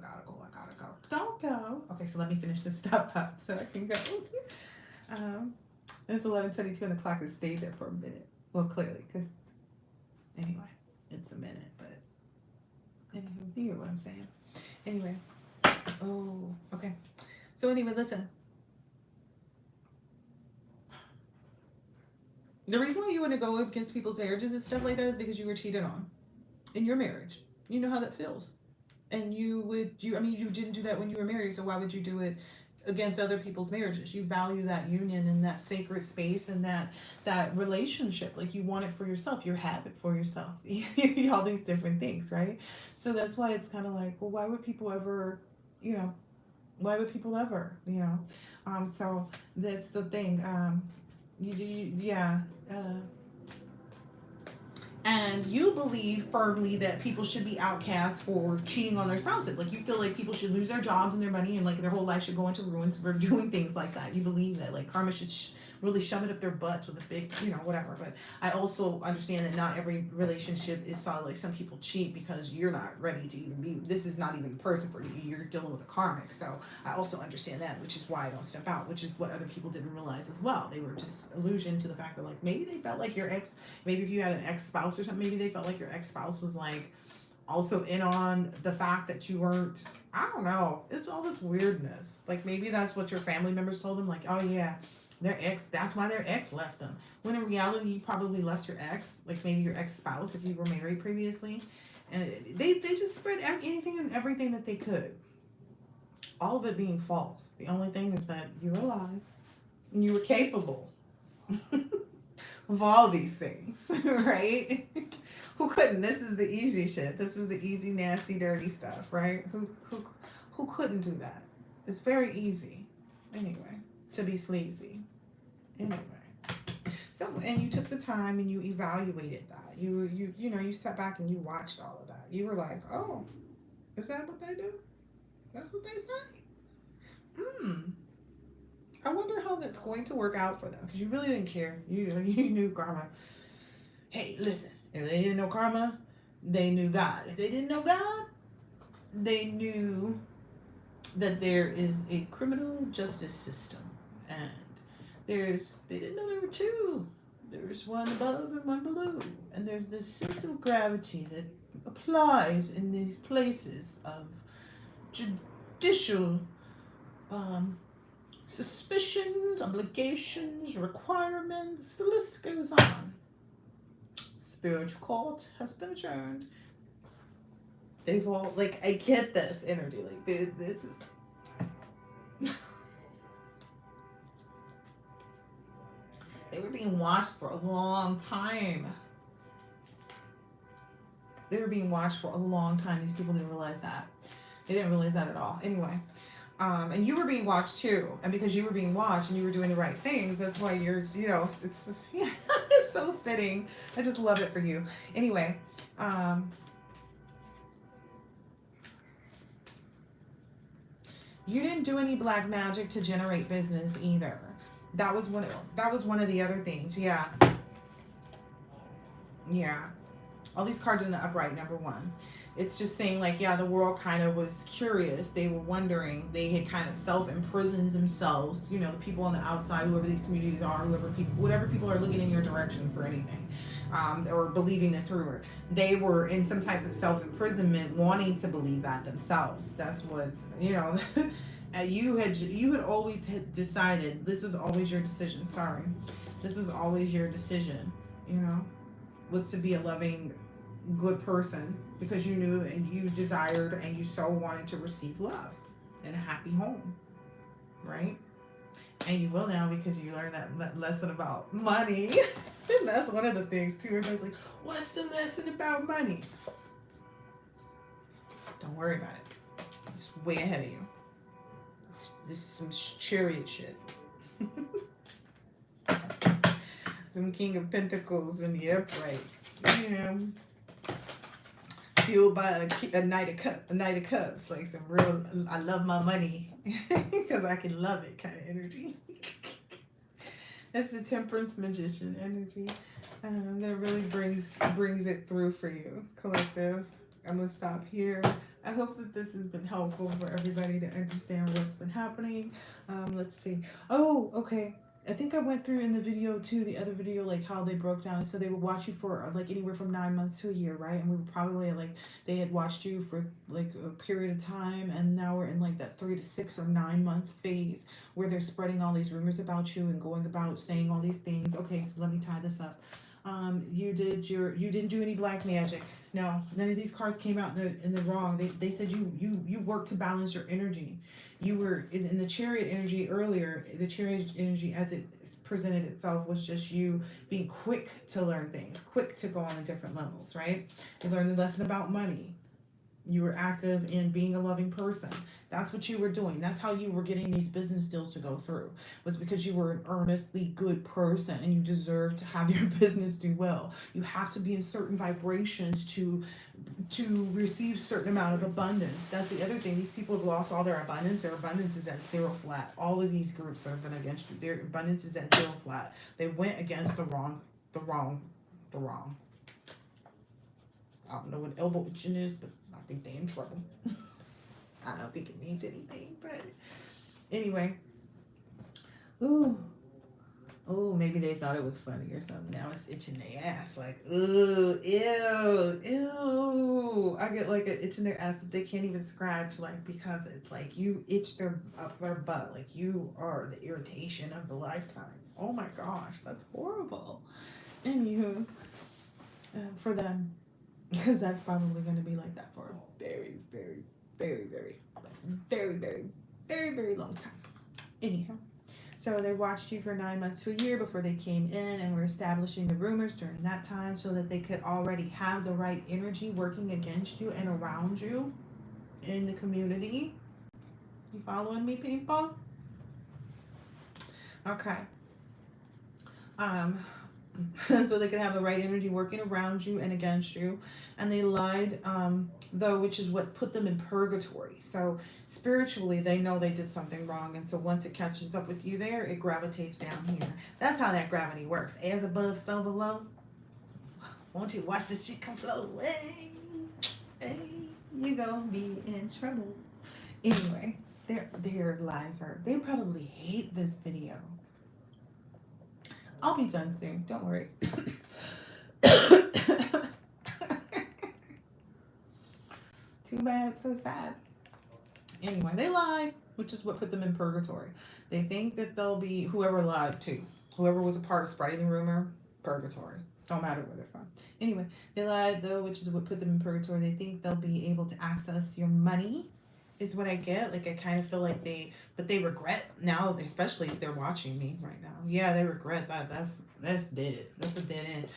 Don't go. Okay, so let me finish this stuff up so I can go. It's 11:22 and the clock has stayed there for a minute. Well, clearly, because anyway, it's a minute, but anyway, you get what I'm saying. Anyway, oh, okay. So anyway, listen. The reason why you want to go against people's marriages and stuff like that is because you were cheated on in your marriage. You know how that feels. And you didn't do that when you were married, so why would you do it against other people's marriages? You value that union and that sacred space and that relationship. Like you want it for yourself. You have it for yourself. All these different things, right? So that's why it's kind of like, well, why would people ever, so that's the thing. And you believe firmly that people should be outcast for cheating on their spouses. Like you feel like people should lose their jobs and their money and like their whole life should go into ruins for doing things like that. You believe that like karma should really shove it up their butts with a big, whatever. But I also understand that not every relationship is solid. Like some people cheat because you're not ready to even be, this is not even the person for you. You're dealing with a karmic. So I also understand that, which is why I don't step out, which is what other people didn't realize as well. They were just illusion to the fact that like maybe they felt like your ex, maybe if you had an ex-spouse or something, maybe they felt like your ex-spouse was like also in on the fact that you weren't, I don't know. It's all this weirdness. Like maybe that's what your family members told them, like, oh yeah, their ex, that's why their ex left them. When in reality, you probably left your ex, like maybe your ex-spouse if you were married previously. And they just spread anything and everything that they could. All of it being false. The only thing is that you were alive and you were capable of all these things, right? Who couldn't? This is the easy shit. This is the easy, nasty, dirty stuff, right? Who couldn't do that? It's very easy, anyway, to be sleazy. Anyway, so and you took the time and you evaluated that. You sat back and you watched all of that. You were like, oh, is that what they do? That's what they say. I wonder how that's going to work out for them because you really didn't care. You knew karma. Hey, listen, if they didn't know karma, they knew God. If they didn't know God, they knew that there is a criminal justice system, and they didn't know there were two. There's one above and one below, and there's this sense of gravity that applies in these places of judicial suspicions, obligations, requirements. The list goes on. Spiritual court has been adjourned. They've all, like, I get this energy. Like, this is. They were being watched for a long time. They were being watched for a long time. These people didn't realize that. They didn't realize that at all. Anyway. And you were being watched too. And because you were being watched and you were doing the right things, that's why you're, you know, it's yeah, it's so fitting. I just love it for you. Anyway. You didn't do any black magic to generate business either. That was one of the other things. Yeah. Yeah. All these cards in the upright, number one. It's just saying, like, yeah, the world kind of was curious. They were wondering. They had kind of self-imprisoned themselves. You know, the people on the outside, whoever these communities are, whatever people are looking in your direction for anything, or believing this rumor. They were in some type of self-imprisonment, wanting to believe that themselves. That's what, you know. You had always decided. This was always your decision. Sorry, this was always your decision. You know, was to be a loving, good person, because you knew and you desired and you so wanted to receive love and a happy home, right? And you will now, because you learned that lesson about money. And that's one of the things too. Everybody's like, what's the lesson about money? Don't worry about it. It's way ahead of you. This is some chariot shit. Some King of Pentacles in the upright. Yeah. Fueled by a Knight of Cups, like some real, I love my money because I can love it kind of energy. That's the Temperance Magician energy. That really brings it through for you, collective. I'm gonna stop here. I hope that this has been helpful for everybody to understand what's been happening. Let's see. Oh, okay. I think I went through in the video too, the other video, like how they broke down. So they would watch you for like anywhere from 9 months to a year, right? And we were probably like, they had watched you for like a period of time. And now we're in like that 3 to 6 or 9 month phase where they're spreading all these rumors about you and going about saying all these things. Okay, so let me tie this up. You didn't do any black magic. No, none of these cards came out in the wrong. They said you worked to balance your energy. You were in the Chariot energy earlier. The Chariot energy, as it presented itself, was just you being quick to learn things, quick to go on to different levels, right? You learned the lesson about money. You were active in being a loving person. That's what you were doing. That's how you were getting these business deals to go through, was because you were an earnestly good person and you deserve to have your business do well. You have to be in certain vibrations to receive certain amount of abundance. That's the other thing. These people have lost all their abundance. Their abundance is at zero flat. All of these groups that have been against you, their abundance is at zero flat. They went against the wrong. I don't know what elbow itching is, but I think they're in trouble. I don't think it means anything, but anyway. Ooh, maybe they thought it was funny or something. Now it's itching their ass, like, ooh, ew. I get like an itch in their ass that they can't even scratch, like, because it's like you itch up their butt, like you are the irritation of the lifetime. Oh my gosh, that's horrible. Anywho, for them. Because that's probably going to be like that for a very, very, very, very, very, very, very, very long time. Anyhow, so they watched you for 9 months to a year before they came in and were establishing the rumors during that time so that they could already have the right energy working against you and around you in the community. You following me, people? Okay. So they could have the right energy working around you and against you. And they lied, though, which is what put them in purgatory. So spiritually, they know they did something wrong. And so once it catches up with you there, it gravitates down here. That's how that gravity works. As above, so below. Won't you watch this shit come flow away? Hey, you gonna be in trouble. Anyway, their lives are, they probably hate this video. I'll be done soon. Don't worry. Too bad. So sad. Anyway, they lied, which is what put them in purgatory. They think that they'll be whoever lied to, whoever was a part of spreading the rumor, purgatory. Don't matter where they're from. Anyway, they lied though, which is what put them in purgatory. They think they'll be able to access your money, is what I get. Like I kind of feel like but they regret now, especially if they're watching me right now. Yeah, they regret that. That's dead. That's a dead end.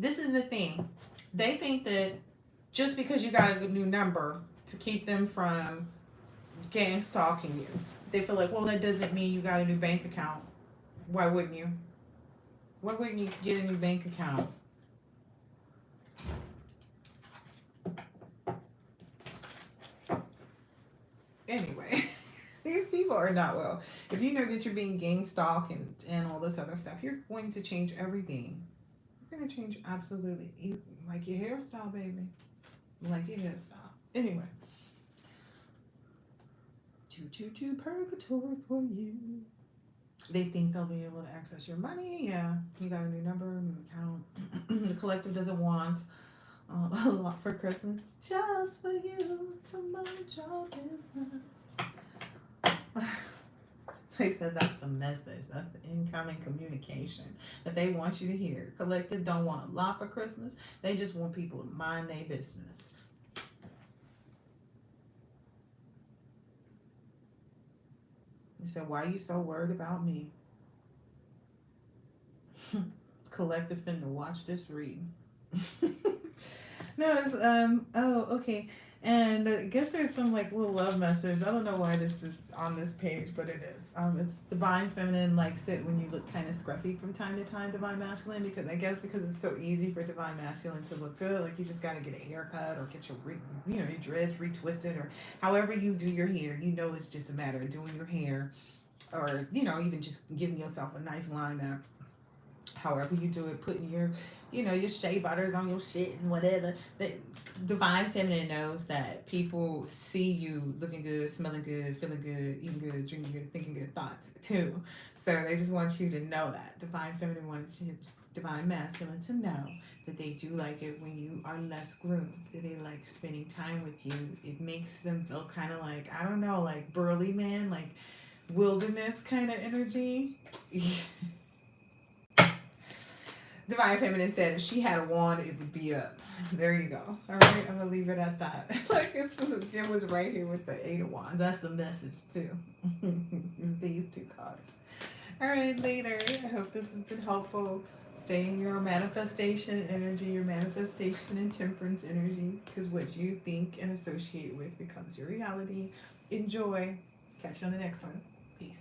This is the thing. They think that just because you got a new number to keep them from gang stalking you. They feel like, well, that doesn't mean you got a new bank account. Why wouldn't you? Why wouldn't you get a new bank account? Anyway, these people are not well. If you know that you're being gang stalked and all this other stuff, you're going to change everything. You're going to change absolutely. Like your hairstyle, baby. Like your hairstyle. Anyway. Choo purgatory for you. They think they'll be able to access your money. Yeah, you got a new number, new account. The collective doesn't want a lot for Christmas. Just for you to mind your business. They said that's the message. That's the incoming communication that they want you to hear. Collective don't want a lot for Christmas. They just want people to mind their business. He said, why are you so worried about me? Collective finna watch this reading. No, it's, okay. And I guess there's some like little love message. I don't know why this is on this page, but it is. It's divine feminine likes it when you look kind of scruffy from time to time, divine masculine, because I guess because it's so easy for divine masculine to look good. Like you just got to get a haircut or get your dress retwisted or however you do your hair. It's just a matter of doing your hair or, even just giving yourself a nice lineup. However you do it, putting your shea butters on your shit and whatever. That divine feminine knows that people see you looking good, smelling good, feeling good, eating good, drinking good, thinking good thoughts too. So they just want you to know that. Divine feminine wanted divine masculine to know that they do like it when you are less groomed. That they like spending time with you. It makes them feel kind of like, I don't know, like burly man, like wilderness kind of energy. Divine Feminine said if she had a wand, it would be up. There you go. All right, I'm gonna leave it at that. Like it was right here with the 8 of Wands. That's the message too. It's these two cards. All right, later. I hope this has been helpful. Stay in your manifestation energy, your manifestation and temperance energy, because what you think and associate with becomes your reality. Enjoy. Catch you on the next one. Peace.